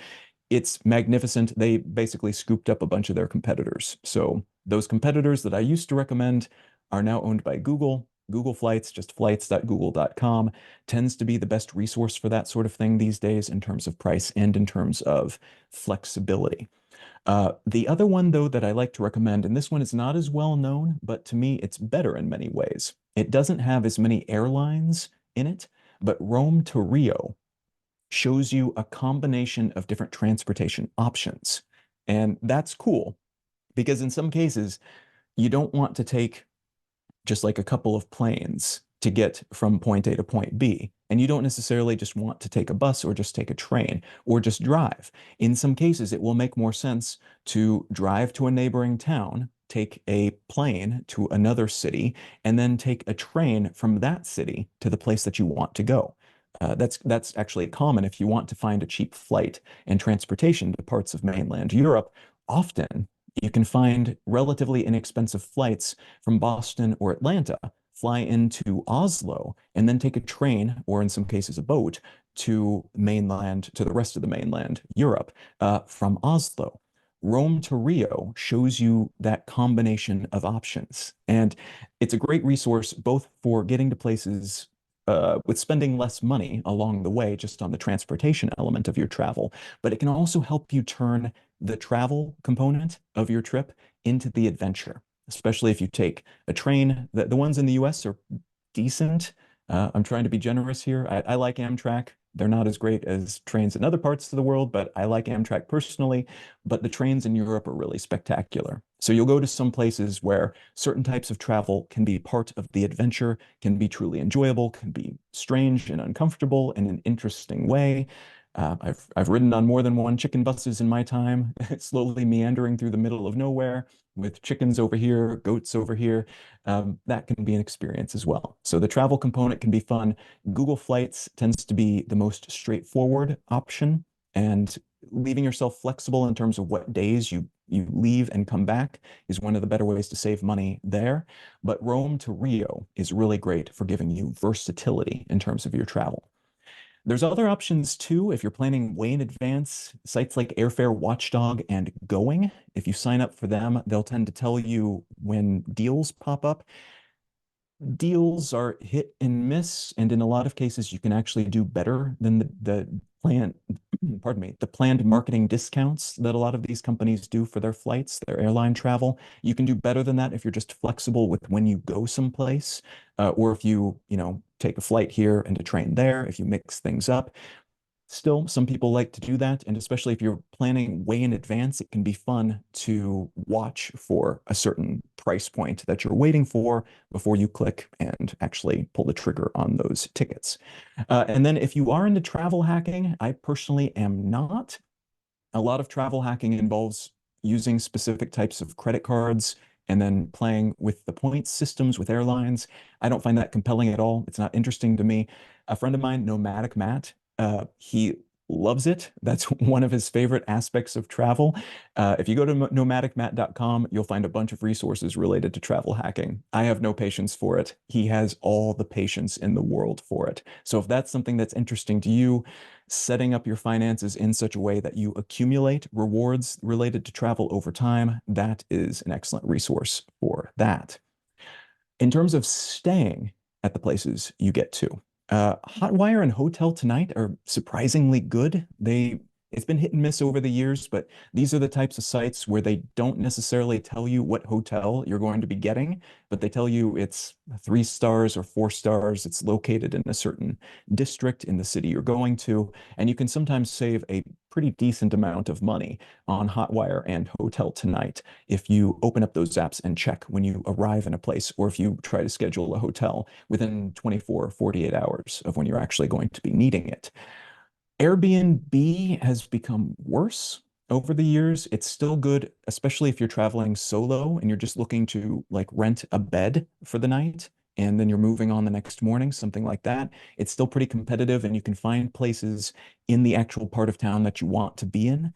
It's magnificent. They basically scooped up a bunch of their competitors. So those competitors that I used to recommend are now owned by Google. Google Flights, just flights.google.com, tends to be the best resource for that sort of thing these days in terms of price and in terms of flexibility. The other one, though, that I like to recommend, and this one is not as well known, but to me, it's better in many ways. It doesn't have as many airlines in it, but Rome to Rio shows you a combination of different transportation options. And that's cool because in some cases, you don't want to take just like a couple of planes to get from point A to point B. And you don't necessarily just want to take a bus or just take a train or just drive. In some cases, it will make more sense to drive to a neighboring town, take a plane to another city, and then take a train from that city to the place that you want to go. That's actually common if you want to find a cheap flight and transportation to parts of mainland Europe. Often you can find relatively inexpensive flights from Boston or Atlanta, fly into Oslo, and then take a train, or in some cases a boat, to mainland, to the rest of the mainland, Europe, from Oslo. Rome to Rio shows you that combination of options. And it's a great resource both for getting to places with spending less money along the way, just on the transportation element of your travel, but it can also help you turn the travel component of your trip into the adventure, especially if you take a train. The ones in the US are decent. I'm trying to be generous here. I like Amtrak. They're not as great as trains in other parts of the world, but I like Amtrak personally. But the trains in Europe are really spectacular. So you'll go to some places where certain types of travel can be part of the adventure, can be truly enjoyable, can be strange and uncomfortable in an interesting way. I've ridden on more than one chicken buses in my time, slowly meandering through the middle of nowhere with chickens over here, goats over here. That can be an experience as well. So the travel component can be fun. Google Flights tends to be the most straightforward option, and leaving yourself flexible in terms of what days you leave and come back is one of the better ways to save money there. But Rome to Rio is really great for giving you versatility in terms of your travel. There's other options too if you're planning way in advance. Sites like Airfare Watchdog and Going, if you sign up for them, they'll tend to tell you when deals pop up. Deals are hit and miss, and in a lot of cases, you can actually do better than the plan, pardon me, the planned marketing discounts that a lot of these companies do for their flights, their airline travel. You can do better than that if you're just flexible with when you go someplace, or if you take a flight here and a train there, if you mix things up. Still, some people like to do that, and especially if you're planning way in advance, it can be fun to watch for a certain price point that you're waiting for before you click and actually pull the trigger on those tickets. And then if you are into travel hacking, I personally am not. A lot of travel hacking involves using specific types of credit cards and then playing with the points systems with airlines. I don't find that compelling at all. It's not interesting to me. A friend of mine, Nomadic Matt, he loves it. That's one of his favorite aspects of travel. If you go to nomadicmatt.com, you'll find a bunch of resources related to travel hacking. I have no patience for it. He has all the patience in the world for it. So if that's something that's interesting to you, setting up your finances in such a way that you accumulate rewards related to travel over time, that is an excellent resource for that. In terms of staying at the places you get to, Hotwire and Hotel Tonight are surprisingly good. It's been hit and miss over the years, but these are the types of sites where they don't necessarily tell you what hotel you're going to be getting, but they tell you it's 3 stars or 4 stars. It's located in a certain district in the city you're going to, and you can sometimes save a pretty decent amount of money on Hotwire and Hotel Tonight if you open up those apps and check when you arrive in a place, or if you try to schedule a hotel within 24 or 48 hours of when you're actually going to be needing it. Airbnb has become worse over the years. It's still good, especially if you're traveling solo and you're just looking to like rent a bed for the night and then you're moving on the next morning, something like that. It's still pretty competitive and you can find places in the actual part of town that you want to be in.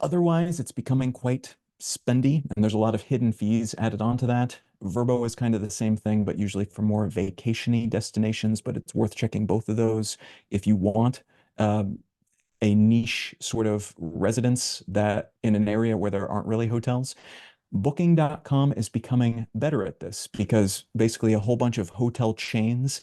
Otherwise, it's becoming quite spendy and there's a lot of hidden fees added onto that. Vrbo is kind of the same thing, but usually for more vacation-y destinations, but it's worth checking both of those if you want um, a niche sort of residence that in an area where there aren't really hotels. Booking.com is becoming better at this because basically a whole bunch of hotel chains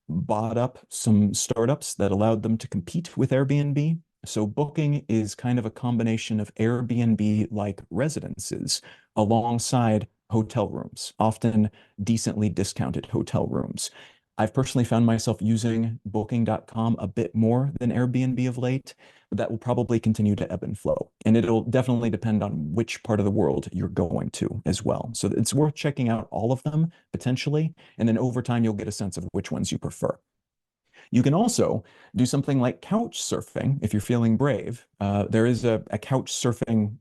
bought up some startups that allowed them to compete with Airbnb. So Booking is kind of a combination of Airbnb-like residences alongside hotel rooms, often decently discounted hotel rooms. I've personally found myself using Booking.com a bit more than Airbnb of late, but that will probably continue to ebb and flow. And it'll definitely depend on which part of the world you're going to as well. So it's worth checking out all of them potentially, and then over time you'll get a sense of which ones you prefer. You can also do something like couch surfing if you're feeling brave. There is a couch surfing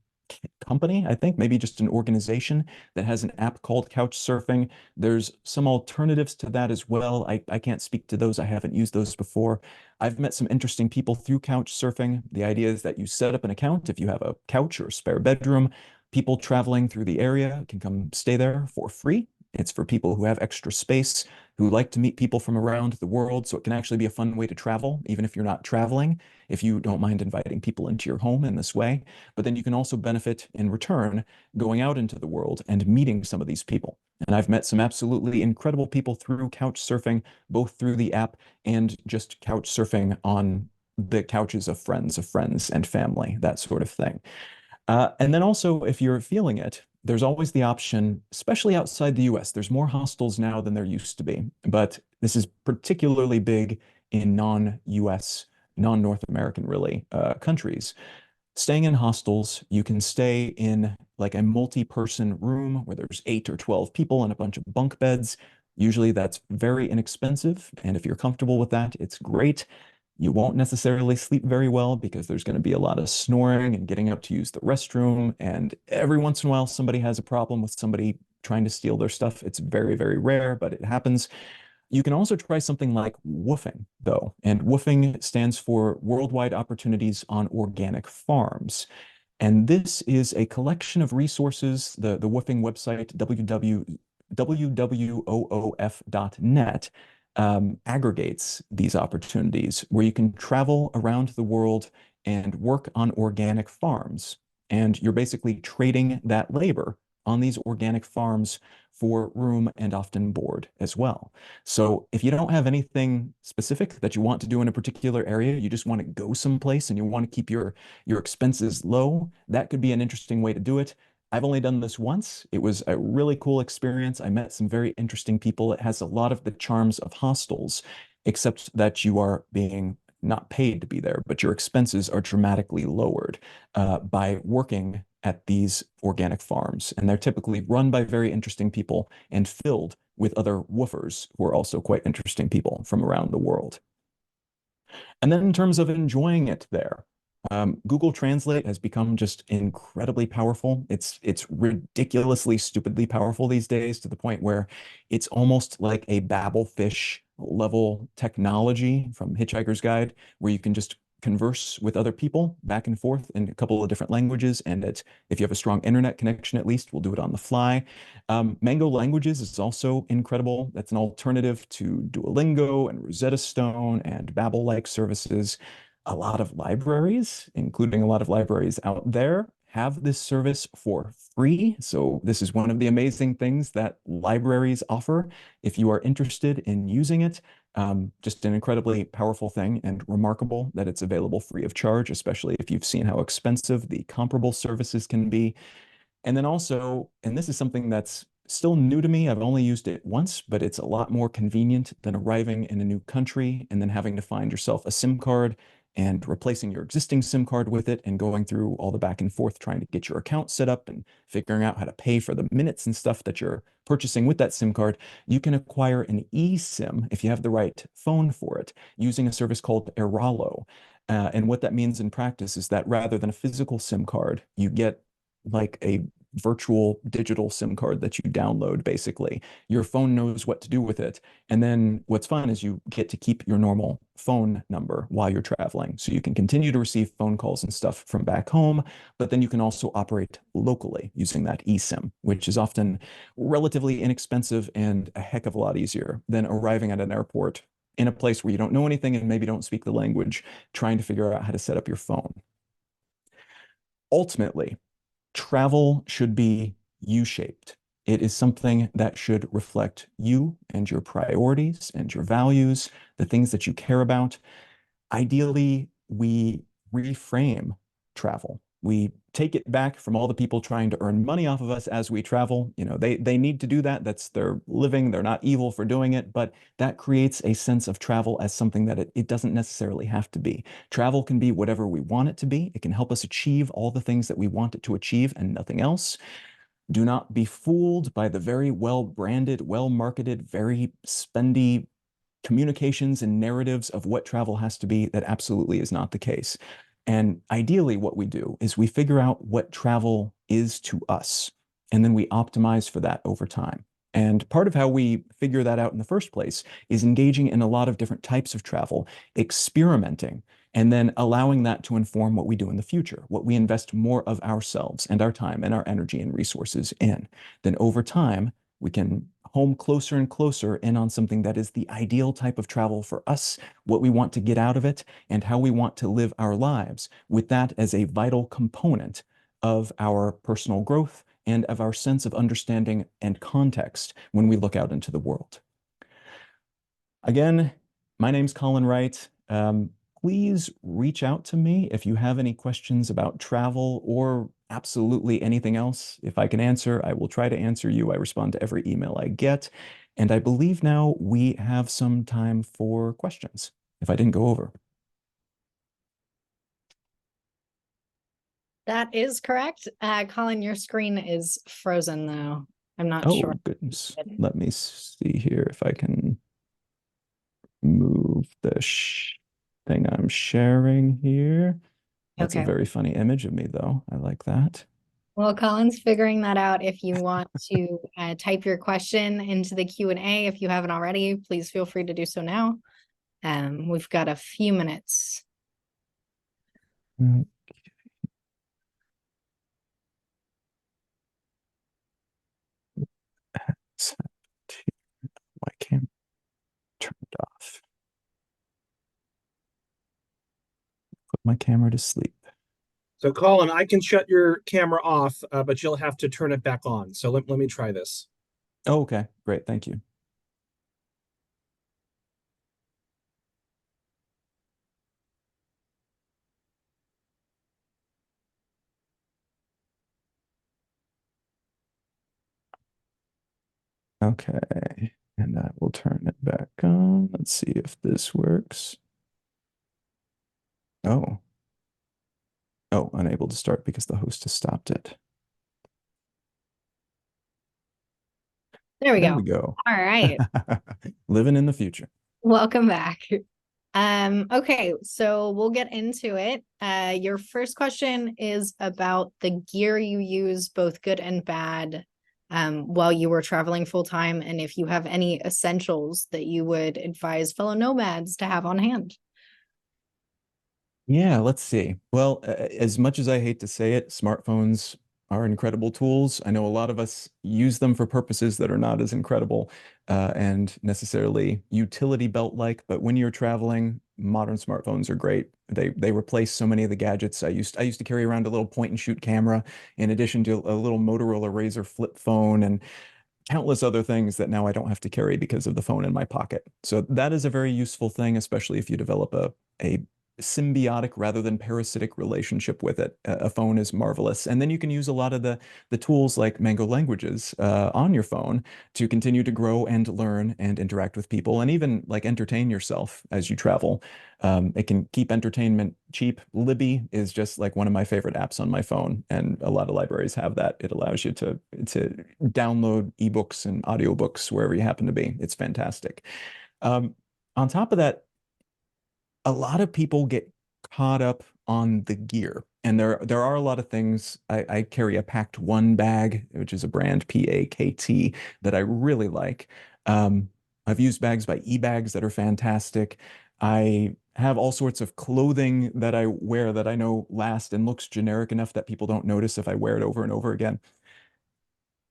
company, I think, maybe just an organization that has an app called Couch Surfing. There's some alternatives to that as well. I can't speak to those. I haven't used those before. I've met some interesting people through Couch Surfing. The idea is that you set up an account if you have a couch or a spare bedroom. People traveling through the area can come stay there for free. It's for people who have extra space, who like to meet people from around the world. So it can actually be a fun way to travel, even if you're not traveling, if you don't mind inviting people into your home in this way. But then you can also benefit in return going out into the world and meeting some of these people. And I've met some absolutely incredible people through couch surfing, both through the app and just couch surfing on the couches of friends and family, that sort of thing. And then also, if you're feeling it, there's always the option, especially outside the US. There's more hostels now than there used to be, but this is particularly big in non-US, non-North American really countries. Staying in hostels, you can stay in like a multi-person room where there's 8 or 12 people and a bunch of bunk beds. Usually that's very inexpensive. And if you're comfortable with that, it's great. You won't necessarily sleep very well because there's going to be a lot of snoring and getting up to use the restroom. And every once in a while, somebody has a problem with somebody trying to steal their stuff. It's very, very rare, but it happens. You can also try something like woofing, though. And woofing stands for Worldwide Opportunities on Organic Farms. And this is a collection of resources. The woofing website, www.wwoof.net, aggregates these opportunities where you can travel around the world and work on organic farms. And you're basically trading that labor on these organic farms for room and often board as well. So if you don't have anything specific that you want to do in a particular area, you just want to go someplace and you want to keep your expenses low, that could be an interesting way to do it. I've only done this once. It was a really cool experience. I met some very interesting people. It has a lot of the charms of hostels, except that you are being not paid to be there, but your expenses are dramatically lowered by working at these organic farms. And they're typically run by very interesting people and filled with other woofers who are also quite interesting people from around the world. And then in terms of enjoying it there, Google Translate has become just incredibly powerful. It's ridiculously stupidly powerful these days to the point where it's almost like a Babelfish level technology from Hitchhiker's Guide, where you can just converse with other people back and forth in a couple of different languages. And if you have a strong internet connection, at least, we'll do it on the fly. Mango Languages is also incredible. That's an alternative to Duolingo and Rosetta Stone and Babbel-like services. A lot of libraries, including a lot of libraries out there, have this service for free. So this is one of the amazing things that libraries offer. If you are interested in using it, just an incredibly powerful thing and remarkable that it's available free of charge, especially if you've seen how expensive the comparable services can be. And then also, and this is something that's still new to me, I've only used it once, but it's a lot more convenient than arriving in a new country and then having to find yourself a SIM card and replacing your existing SIM card with it and going through all the back and forth trying to get your account set up and figuring out how to pay for the minutes and stuff that you're purchasing with that SIM card. You can acquire an eSIM if you have the right phone for it using a service called Airalo. And what that means in practice is that rather than a physical SIM card, you get like a virtual digital SIM card that you download, basically. Your phone knows what to do with it. And then what's fun is you get to keep your normal phone number while you're traveling. So you can continue to receive phone calls and stuff from back home, but then you can also operate locally using that eSIM, which is often relatively inexpensive and a heck of a lot easier than arriving at an airport in a place where you don't know anything and maybe don't speak the language, trying to figure out how to set up your phone. Ultimately, travel should be U-shaped. It is something that should reflect you and your priorities and your values, the things that you care about. Ideally, we reframe travel. We take it back from all the people trying to earn money off of us as we travel. You know, they need to do that. That's their living. They're not evil for doing it, but that creates a sense of travel as something that it doesn't necessarily have to be. Travel can be whatever we want it to be. It can help us achieve all the things that we want it to achieve and nothing else. Do not be fooled by the very well-branded, well-marketed, very spendy communications and narratives of what travel has to be. That absolutely is not the case. And ideally, what we do is we figure out what travel is to us, and then we optimize for that over time. And part of how we figure that out in the first place is engaging in a lot of different types of travel, experimenting, and then allowing that to inform what we do in the future, what we invest more of ourselves and our time and our energy and resources in. Then over time, we can home closer and closer in on something that is the ideal type of travel for us, what we want to get out of it, and how we want to live our lives, with that as a vital component of our personal growth and of our sense of understanding and context when we look out into the world. Again, my name's Colin Wright. Please reach out to me if you have any questions about travel or absolutely anything else. If I can answer, I will try to answer you. I respond to every email I get. And I believe now we have some time for questions. if I didn't go over. That is correct. Colin, your screen is frozen though. I'm not Oh, sure. goodness. Let me see here if I can move the thing I'm sharing here. That's a Okay. very funny image of me, though. I like that. Well, Colin's figuring that out. If you want to type your question into the Q&A, if you haven't already, please feel free to do so now. We've got a few minutes. Mm, why can't turn it off? Put my camera to sleep. So Colin, I can shut your camera off, but you'll have to turn it back on. So let me try this. Oh, okay, great. Thank you. Okay, and that will turn it back on. Let's see if this works. Oh. Oh, unable to start because the host has stopped it. There we There go. we go. All right. Living in the future. Welcome back. Okay, so we'll get into it. Your first question is about the gear you use, both good and bad, while you were traveling full time, and if you have any essentials that you would advise fellow nomads to have on hand. Yeah, let's see. Well, as much as I hate to say it, smartphones are incredible tools. I know a lot of us use them for purposes that are not as incredible and necessarily utility belt-like, but when you're traveling, modern smartphones are great. They replace so many of the gadgets. I used to carry around a little point and shoot camera in addition to a little Motorola Razr flip phone and countless other things that now I don't have to carry because of the phone in my pocket. So that is a very useful thing, especially if you develop a symbiotic rather than parasitic relationship with it. A phone is marvelous. And then you can use a lot of the tools like Mango Languages on your phone to continue to grow and learn and interact with people and even like entertain yourself as you travel. It can keep entertainment cheap. Libby is just like one of my favorite apps on my phone, and a lot of libraries have that. It allows you to download ebooks and audiobooks wherever you happen to be. It's fantastic. Um, on top of that, a lot of people get caught up on the gear. And there are a lot of things. I carry a Pact One bag, which is a brand PAKT that I really like. Um, I've used bags by eBags that are fantastic. I have all sorts of clothing that I wear that I know last and looks generic enough that people don't notice if I wear it over and over again.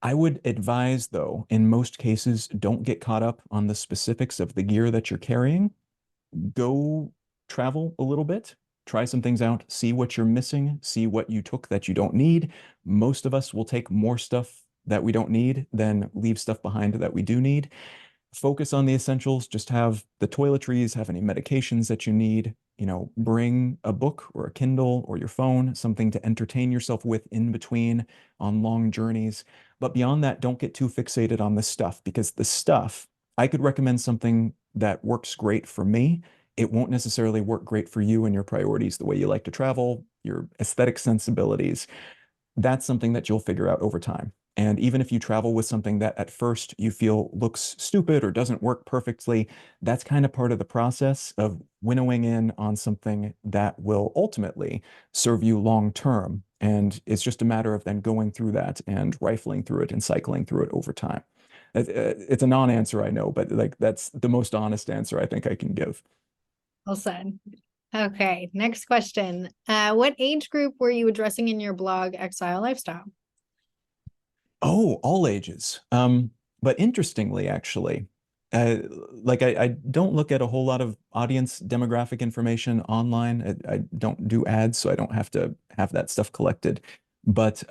I would advise, though, in most cases, don't get caught up on the specifics of the gear that you're carrying. Go travel a little bit, try some things out, see what you're missing, see what you took that you don't need. Most of us will take more stuff that we don't need than leave stuff behind that we do need. Focus on the essentials, just have the toiletries, have any medications that you need, bring a book or a Kindle or your phone, something to entertain yourself with in between on long journeys. But beyond that, don't get too fixated on the stuff because the stuff, I could recommend something that works great for me. It won't necessarily work great for you and your priorities, the way you like to travel, your aesthetic sensibilities. That's something that you'll figure out over time. And even if you travel with something that at first you feel looks stupid or doesn't work perfectly, that's kind of part of the process of winnowing in on something that will ultimately serve you long term. And it's just a matter of then going through that and rifling through it and cycling through it over time. It's a non-answer, I know, but like that's the most honest answer I think I can give. Well said. Okay, next question. What age group were you addressing in your blog, Exile Lifestyle? Oh, all ages. But interestingly, actually, uh, like I don't look at a whole lot of audience demographic information online. I don't do ads, so I don't have to have that stuff collected. But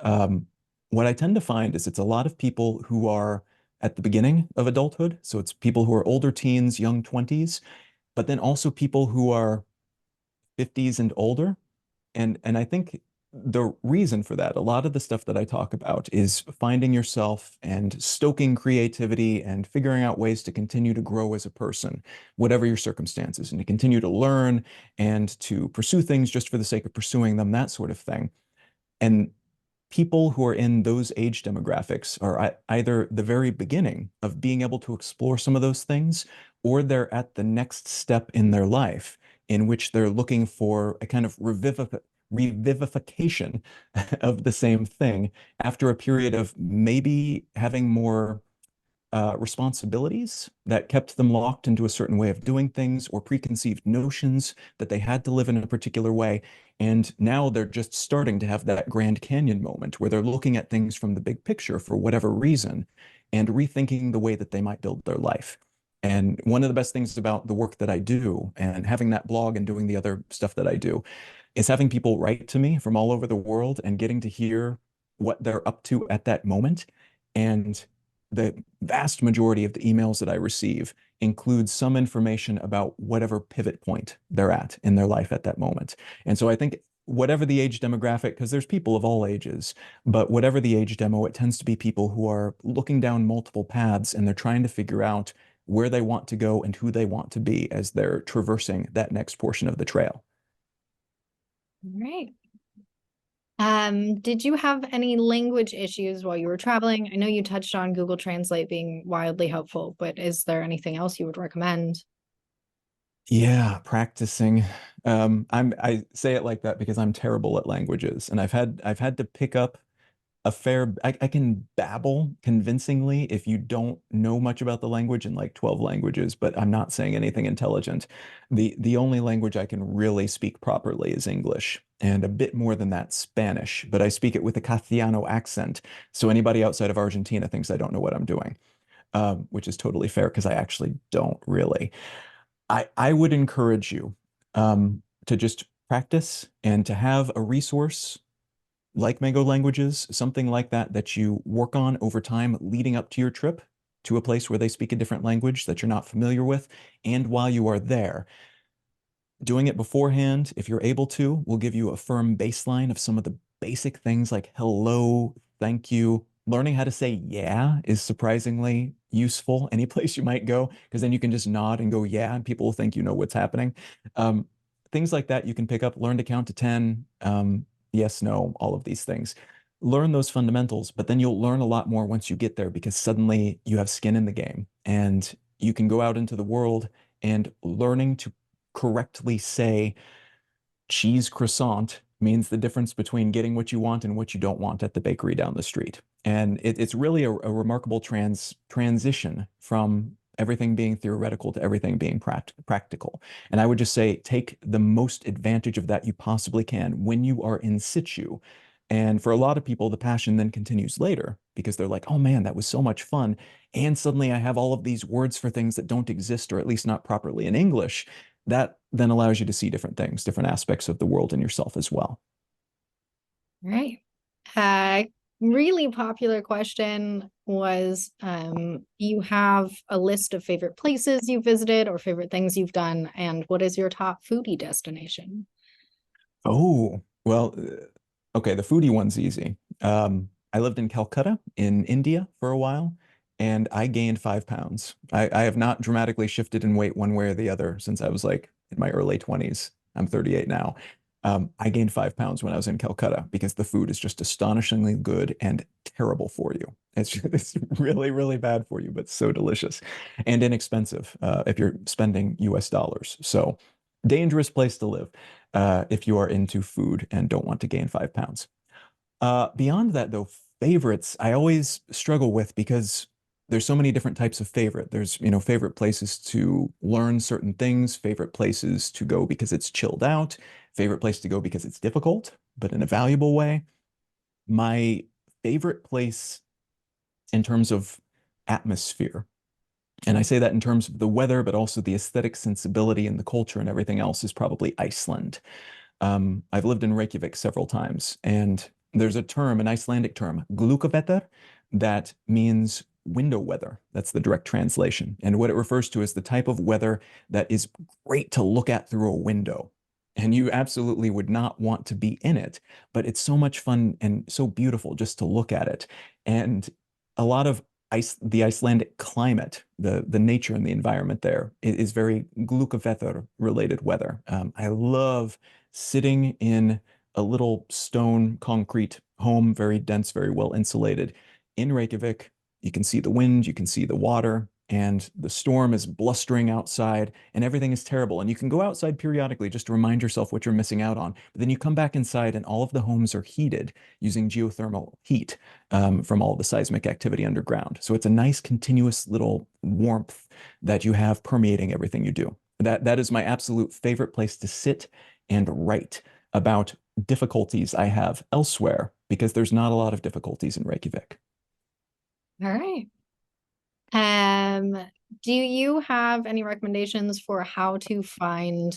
what I tend to find is it's a lot of people who are at the beginning of adulthood. So it's people who are older teens, young 20s, but then also people who are 50s and older. And I think the reason for that, a lot of the stuff that I talk about is finding yourself and stoking creativity and figuring out ways to continue to grow as a person, whatever your circumstances, and to continue to learn and to pursue things just for the sake of pursuing them, that sort of thing. And people who are in those age demographics are either the very beginning of being able to explore some of those things, or they're at the next step in their life in which they're looking for a kind of revivification of the same thing after a period of maybe having more responsibilities that kept them locked into a certain way of doing things or preconceived notions that they had to live in a particular way. And now they're just starting to have that Grand Canyon moment where they're looking at things from the big picture for whatever reason and rethinking the way that they might build their life. And one of the best things about the work that I do and having that blog and doing the other stuff that I do is having people write to me from all over the world and getting to hear what they're up to at that moment. And the vast majority of the emails that I receive include some information about whatever pivot point they're at in their life at that moment. And so I think whatever the age demographic, because there's people of all ages, but whatever the age demo, it tends to be people who are looking down multiple paths and they're trying to figure out where they want to go and who they want to be as they're traversing that next portion of the trail. Right. Did you have any language issues while you were traveling? I know you touched on Google Translate being wildly helpful, but is there anything else you would recommend? Yeah, practicing. I say it like that because I'm terrible at languages, and I've had to pick up I can babble convincingly if you don't know much about the language in like 12 languages, but I'm not saying anything intelligent. The only language I can really speak properly is English, and a bit more than that, Spanish, but I speak it with a Castellano accent. So anybody outside of Argentina thinks I don't know what I'm doing, which is totally fair because I actually don't really. I would encourage you to just practice and to have a resource like Mango Languages, something like that that you work on over time leading up to your trip to a place where they speak a different language that you're not familiar with. And while you are there, doing it beforehand, if you're able to, will give you a firm baseline of some of the basic things like hello, thank you. Learning how to say yeah is surprisingly useful any place you might go, because then you can just nod and go yeah, and people will think you know what's happening. Um, Things like that you can pick up, learn to count to 10, yes, no, all of these things. Learn those fundamentals, but then you'll learn a lot more once you get there because suddenly you have skin in the game and you can go out into the world and learning to correctly say cheese croissant means the difference between getting what you want and what you don't want at the bakery down the street. And it's really a remarkable transition from everything being theoretical to everything being practical. And I would just say take the most advantage of that you possibly can when you are in situ. And for a lot of people, the passion then continues later because they're like, oh man, that was so much fun. And suddenly I have all of these words for things that don't exist, or at least not properly in English. That then allows you to see different things, different aspects of the world and yourself as well. Right. Uh, Really popular question was, you have a list of favorite places you visited or favorite things you've done, and what is your top foodie destination? Oh, well, okay, the foodie one's easy. I lived in Calcutta in India for a while, and I gained 5 pounds. I have not dramatically shifted in weight one way or the other since I was like in my early 20s. I'm 38 now. I gained 5 pounds when I was in Calcutta because the food is just astonishingly good and terrible for you. It's really, really bad for you, but so delicious and inexpensive if you're spending US dollars. So dangerous place to live if you are into food and don't want to gain 5 pounds. Beyond that, though, favorites I always struggle with because there's so many different types of favorite. There's, favorite places to learn certain things, favorite places to go because it's chilled out, favorite place to go because it's difficult, but in a valuable way. My favorite place in terms of atmosphere, and I say that in terms of the weather, but also the aesthetic sensibility and the culture and everything else, is probably Iceland. I've lived in Reykjavik several times, and there's a term, an Icelandic term, gluggaveður, that means window weather. That's the direct translation. And what it refers to is the type of weather that is great to look at through a window. and you absolutely would not want to be in it, but it's so much fun and so beautiful just to look at it. And a lot of the Icelandic climate, the nature and the environment there is very gluggaveður related weather. I love sitting in a little stone concrete home, very dense, very well insulated in Reykjavik. You can see the wind, you can see the water, and the storm is blustering outside, and everything is terrible. And you can go outside periodically just to remind yourself what you're missing out on. But then you come back inside, and all of the homes are heated using geothermal heat from all the seismic activity underground. So it's a nice, continuous little warmth that you have permeating everything you do. That is my absolute favorite place to sit and write about difficulties I have elsewhere, because there's not a lot of difficulties in Reykjavik. All right. Um, do you have any recommendations for how to find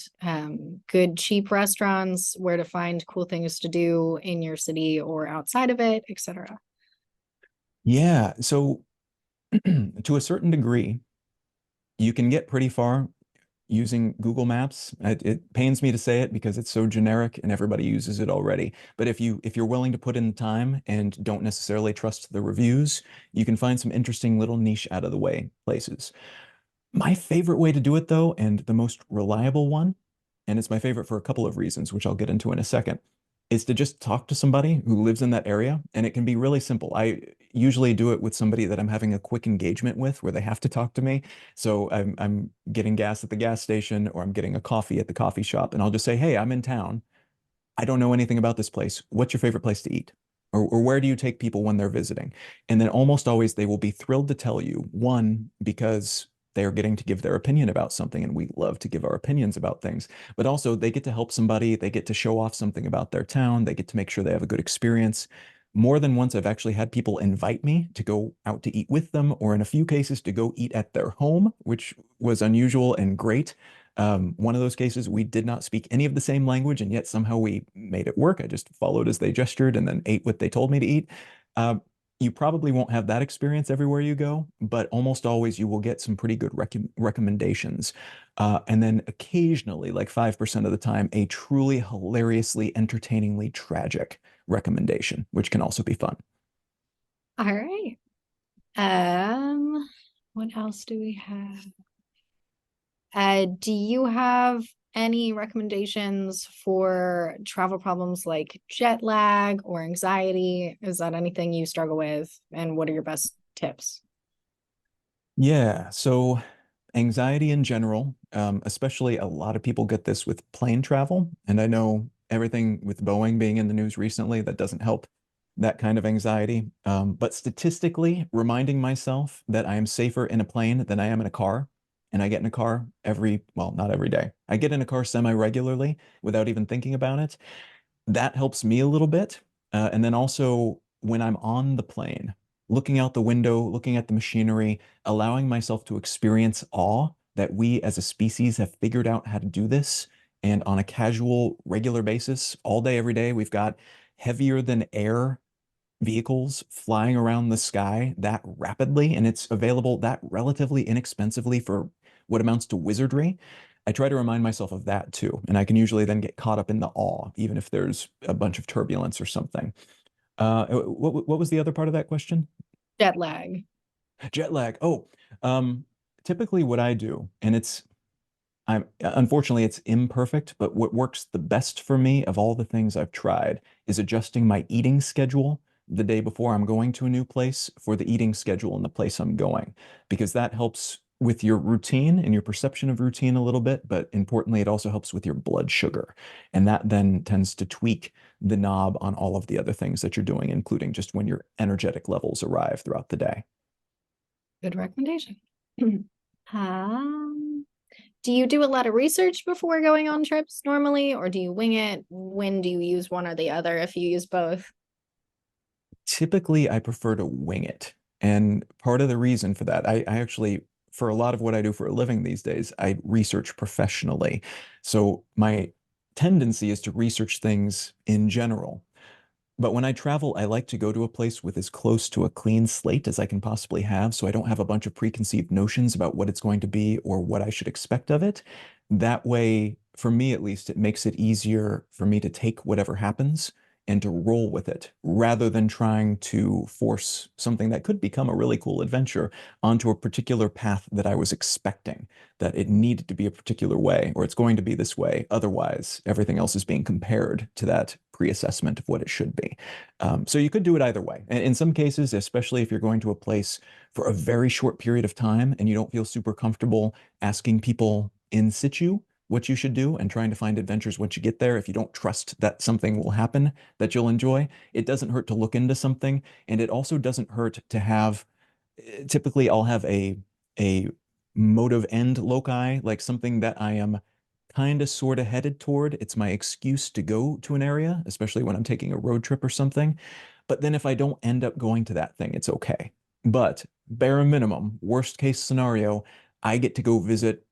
good cheap restaurants, where to find cool things to do in your city or outside of it, etc.? Yeah, so to a certain degree, you can get pretty far using Google Maps. It pains me to say it because it's so generic and everybody uses it already. But if you're willing to put in the time and don't necessarily trust the reviews, you can find some interesting little niche out of the way places. My favorite way to do it, though, and the most reliable one, and it's my favorite for a couple of reasons, which I'll get into in a second, is to just talk to somebody who lives in that area. And it can be really simple. I usually do it with somebody that I'm having a quick engagement with where they have to talk to me. So I'm getting gas at the gas station, or I'm getting a coffee at the coffee shop, and I'll just say, hey, I'm in town. I don't know anything about this place. What's your favorite place to eat? Or where do you take people when they're visiting? And then almost always they will be thrilled to tell you, one, because they are getting to give their opinion about something, and we love to give our opinions about things, but also they get to help somebody, they get to show off something about their town, they get to make sure they have a good experience. More than once, I've actually had people invite me to go out to eat with them, or in a few cases, to go eat at their home, which was unusual and great. One of those cases, we did not speak any of the same language, and yet somehow we made it work. I just followed as they gestured and then ate what they told me to eat. You probably won't have that experience everywhere you go, but almost always you will get some pretty good recommendations. And then occasionally, like 5% of the time, a truly hilariously, entertainingly tragic recommendation, which can also be fun. All right. What else do we have? Do you have any recommendations for travel problems like jet lag or anxiety? Is that anything you struggle with? And what are your best tips? Yeah, so anxiety in general, especially a lot of people get this with plane travel. And I know everything with Boeing being in the news recently, that doesn't help that kind of anxiety. But statistically, reminding myself that I am safer in a plane than I am in a car. And I get in a car well, not every day. I get in a car semi-regularly without even thinking about it. That helps me a little bit. And then also when I'm on the plane, looking out the window, looking at the machinery, allowing myself to experience awe that we as a species have figured out how to do this. And on a casual, regular basis, all day, every day, we've got heavier than air vehicles flying around the sky that rapidly, and it's available that relatively inexpensively for what amounts to wizardry. I try to remind myself of that too, and I can usually then get caught up in the awe, even if there's a bunch of turbulence or something. What was the other part of that question? Jet lag. Jet lag. Oh, typically what I do, and I'm unfortunately it's imperfect, but what works the best for me of all the things I've tried is adjusting my eating schedule the day before I'm going to a new place for the eating schedule in the place I'm going, because that helps with your routine and your perception of routine a little bit, but importantly, it also helps with your blood sugar. And that then tends to tweak the knob on all of the other things that you're doing, including just when your energetic levels arrive throughout the day. Good recommendation. Um, do you do a lot of research before going on trips normally, or do you wing it? When do you use one or the other if you use both? Typically, I prefer to wing it. And part of the reason for that, I actually, for a lot of what I do for a living these days, I research professionally. So my tendency is to research things in general. But when I travel, I like to go to a place with as close to a clean slate as I can possibly have, so I don't have a bunch of preconceived notions about what it's going to be or what I should expect of it. That way, for me at least, it makes it easier for me to take whatever happens and to roll with it rather than trying to force something that could become a really cool adventure onto a particular path that I was expecting, that it needed to be a particular way or it's going to be this way. Otherwise, everything else is being compared to that pre-assessment of what it should be. So you could do it either way. And in some cases, especially if you're going to a place for a very short period of time and you don't feel super comfortable asking people in situ what you should do and trying to find adventures once you get there, if you don't trust that something will happen that you'll enjoy, it doesn't hurt to look into something. And it also doesn't hurt to have, typically I'll have a motive end loci, like something that I am kind of sort of headed toward. It's my excuse to go to an area, especially when I'm taking a road trip or something. But then if I don't end up going to that thing, it's okay. But bare minimum, worst case scenario, I get to go visit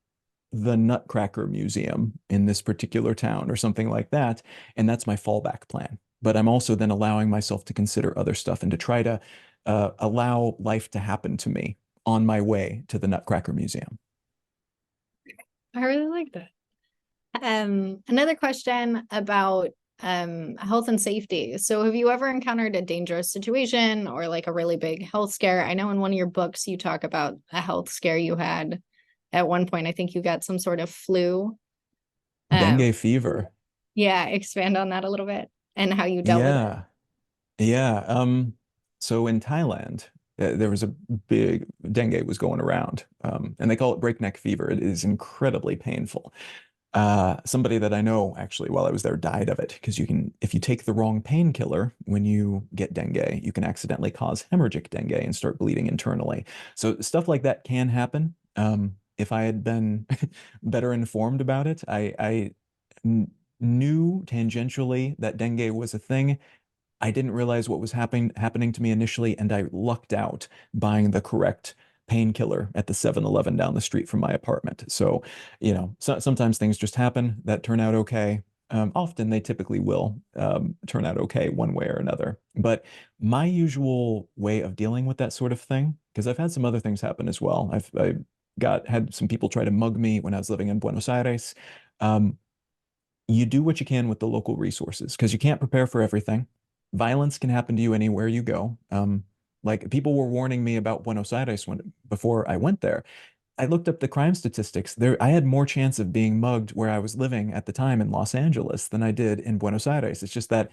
the Nutcracker Museum in this particular town or something like that. And that's my fallback plan. But I'm also then allowing myself to consider other stuff and to try to allow life to happen to me on my way to the Nutcracker Museum. I really like that. Another question about health and safety. So have you ever encountered a dangerous situation or like a really big health scare? I know in one of your books you talk about a health scare you had at one point. I think you got some sort of flu. Dengue fever. Yeah, expand on that a little bit and how you dealt with it. Yeah. Yeah. So in Thailand, there was a big dengue was going around, and they call it breakneck fever. It is incredibly painful. Somebody that I know actually while I was there died of it because you can, if you take the wrong painkiller when you get dengue, you can accidentally cause hemorrhagic dengue and start bleeding internally. So stuff like that can happen. If I had been better informed about it, I knew tangentially that dengue was a thing. I didn't realize what was happening to me initially, and I lucked out buying the correct painkiller at the 7-Eleven down the street from my apartment. So, sometimes things just happen that turn out okay. Often they typically will turn out okay one way or another. But my usual way of dealing with that sort of thing, because I've had some other things happen as well. I had some people try to mug me when I was living in Buenos Aires. Um, you do what you can with the local resources because you can't prepare for everything. Violence can happen to you anywhere you go. Like people were warning me about Buenos Aires before I went there. I looked up the crime statistics. There, I had more chance of being mugged where I was living at the time in Los Angeles than I did in Buenos Aires. It's just that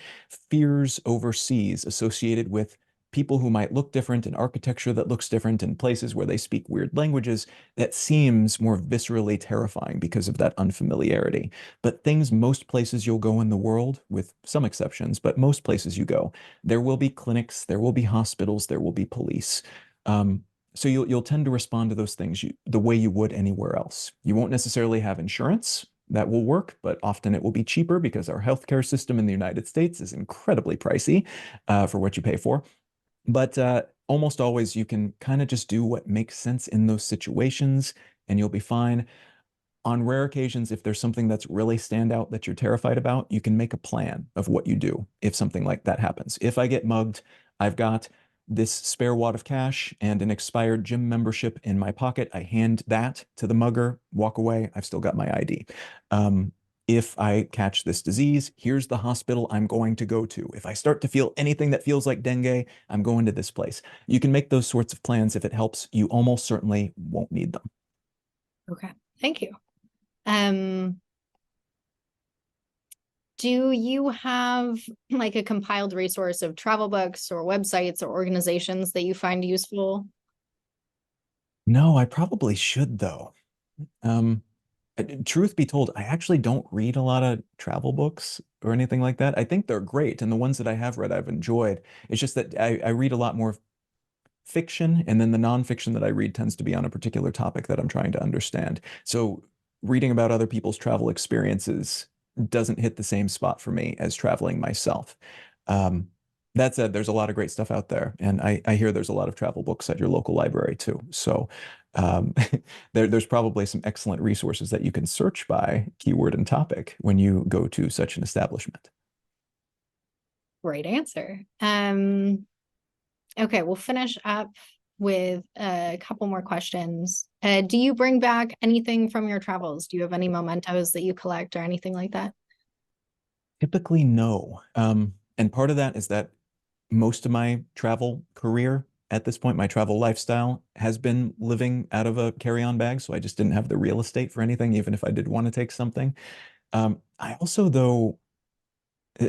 fears overseas associated with people who might look different and architecture that looks different in places where they speak weird languages, that seems more viscerally terrifying because of that unfamiliarity. But things, most places you'll go in the world, with some exceptions, but most places you go, there will be clinics, there will be hospitals, there will be police. So you'll tend to respond to those things the way you would anywhere else. You won't necessarily have insurance that will work, but often it will be cheaper because our healthcare system in the United States is incredibly pricey for what you pay for. But almost always you can kind of just do what makes sense in those situations and you'll be fine. On rare occasions, if there's something that's really stand out that you're terrified about, you can make a plan of what you do if something like that happens. If I get mugged, I've got this spare wad of cash and an expired gym membership in my pocket. I hand that to the mugger, walk away. I've still got my ID. If I catch this disease, here's the hospital I'm going to go to. If I start to feel anything that feels like dengue, I'm going to this place. You can make those sorts of plans if it helps. You almost certainly won't need them. Okay, thank you. Do you have like a compiled resource of travel books or websites or organizations that you find useful? No, I probably should though. Truth be told, I actually don't read a lot of travel books or anything like that. I think they're great, and the ones that I have read, I've enjoyed. It's just that I read a lot more fiction, and then the nonfiction that I read tends to be on a particular topic that I'm trying to understand. So reading about other people's travel experiences doesn't hit the same spot for me as traveling myself. Um, that said, there's a lot of great stuff out there, and I hear there's a lot of travel books at your local library too. So um, there's probably some excellent resources that you can search by keyword and topic when you go to such an establishment. Great answer. Okay, we'll finish up with a couple more questions. Do you bring back anything from your travels? Do you have any mementos that you collect or anything like that? Typically, no. And part of that is that most of my travel career at this point, my travel lifestyle has been living out of a carry-on bag. So I just didn't have the real estate for anything, even if I did want to take something. I also, though,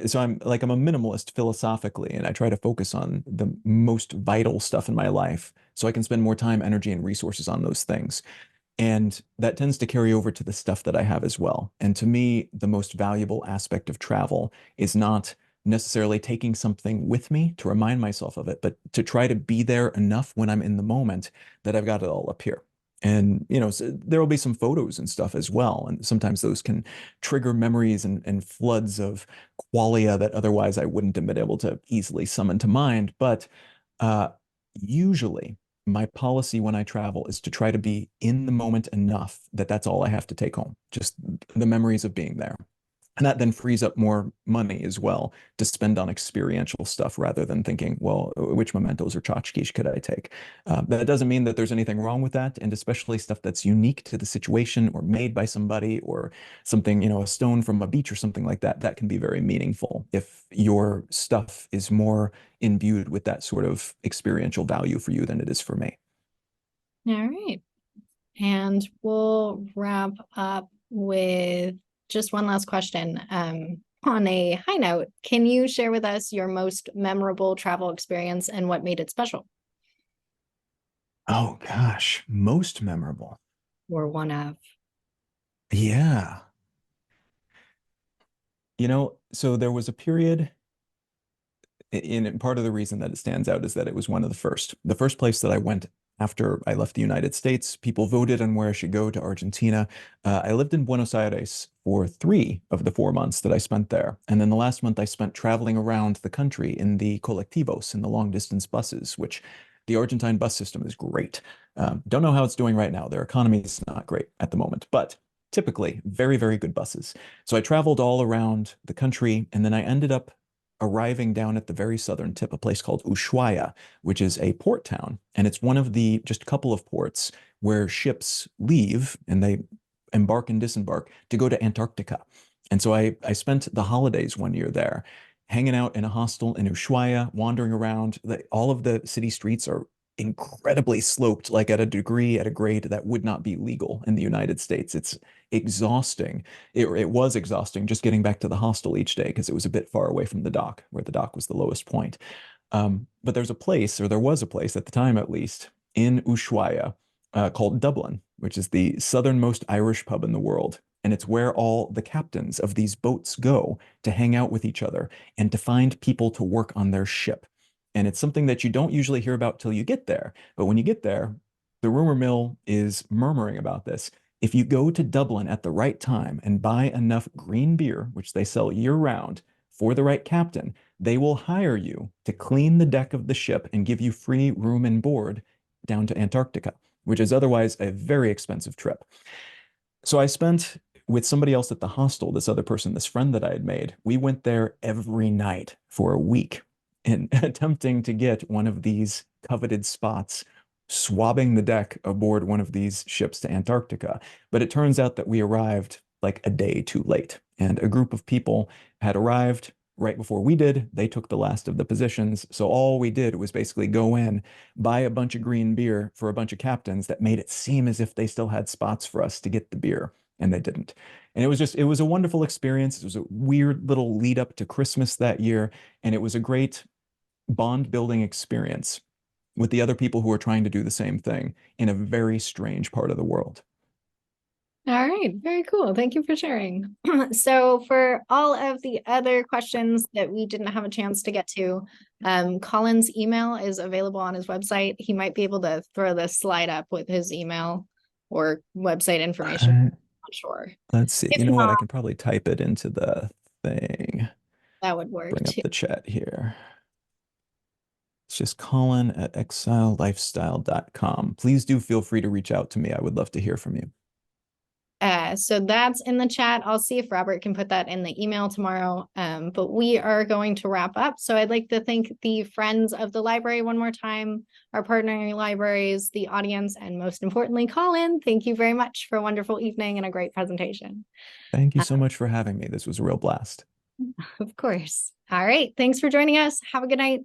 so I'm a minimalist philosophically, and I try to focus on the most vital stuff in my life so I can spend more time, energy, and resources on those things. And that tends to carry over to the stuff that I have as well. And to me, the most valuable aspect of travel is not necessarily taking something with me to remind myself of it, but to try to be there enough when I'm in the moment that I've got it all up here. And, so there will be some photos and stuff as well. And sometimes those can trigger memories and floods of qualia that otherwise I wouldn't have been able to easily summon to mind. But uh, usually, my policy when I travel is to try to be in the moment enough that that's all I have to take home, just the memories of being there. And that then frees up more money as well to spend on experiential stuff rather than thinking, well, which mementos or tchotchkes could I take? That doesn't mean that there's anything wrong with that. And especially stuff that's unique to the situation or made by somebody or something, a stone from a beach or something like that, that can be very meaningful if your stuff is more imbued with that sort of experiential value for you than it is for me. All right. And we'll wrap up with just one last question. On a high note, can you share with us your most memorable travel experience and what made it special? Oh gosh, most memorable. Or one of? Yeah. So there was a period in part of the reason that it stands out is that it was one of the first place that I went after I left the United States. People voted on where I should go to Argentina. I lived in Buenos Aires for 3 of the 4 months that I spent there. And then the last month I spent traveling around the country in the colectivos, in the long distance buses, which the Argentine bus system is great. Don't know how it's doing right now. Their economy is not great at the moment, but typically very, very good buses. So I traveled all around the country, and then I ended up arriving down at the very southern tip, a place called Ushuaia, which is a port town. And it's one of the just a couple of ports where ships leave and they embark and disembark to go to Antarctica. And so I spent the holidays one year there, hanging out in a hostel in Ushuaia, wandering around. All of the city streets are incredibly sloped, like at a grade that would not be legal in the United States. It's exhausting. It was exhausting just getting back to the hostel each day because it was a bit far away from the dock, where the dock was the lowest point. But there's a place, or there was a place at the time at least, in Ushuaia called Dublin, which is the southernmost Irish pub in the world. And it's where all the captains of these boats go to hang out with each other and to find people to work on their ship. And it's something that you don't usually hear about till you get there. But when you get there, the rumor mill is murmuring about this. If you go to Dublin at the right time and buy enough green beer, which they sell year round, for the right captain, they will hire you to clean the deck of the ship and give you free room and board down to Antarctica, which is otherwise a very expensive trip. So I spent with somebody else at the hostel, this other person, this friend that I had made. We went there every night for a week in attempting to get one of these coveted spots, swabbing the deck aboard one of these ships to Antarctica. But it turns out that we arrived like a day too late, and a group of people had arrived right before we did. They took the last of the positions. So all we did was basically go in, buy a bunch of green beer for a bunch of captains that made it seem as if they still had spots for us to get the beer, and they didn't. And it was a wonderful experience. It was a weird little lead up to Christmas that year, and it was a great bond building experience with the other people who are trying to do the same thing in a very strange part of the world. All right, very cool. Thank you for sharing. So for all of the other questions that we didn't have a chance to get to, Colin's email is available on his website. He might be able to throw this slide up with his email or website information. Uh, I'm not sure. let's see. If You know what? I not, can probably type it into the thing. that would work Bring up too. the chat here. It's just Colin at exilelifestyle.com. Please do feel free to reach out to me. I would love to hear from you. So that's in the chat. I'll see if Robert can put that in the email tomorrow. But we are going to wrap up. So I'd like to thank the friends of the library one more time, our partnering libraries, the audience, and most importantly, Colin. Thank you very much for a wonderful evening and a great presentation. Thank you so much for having me. This was a real blast. Of course. All right. Thanks for joining us. Have a good night.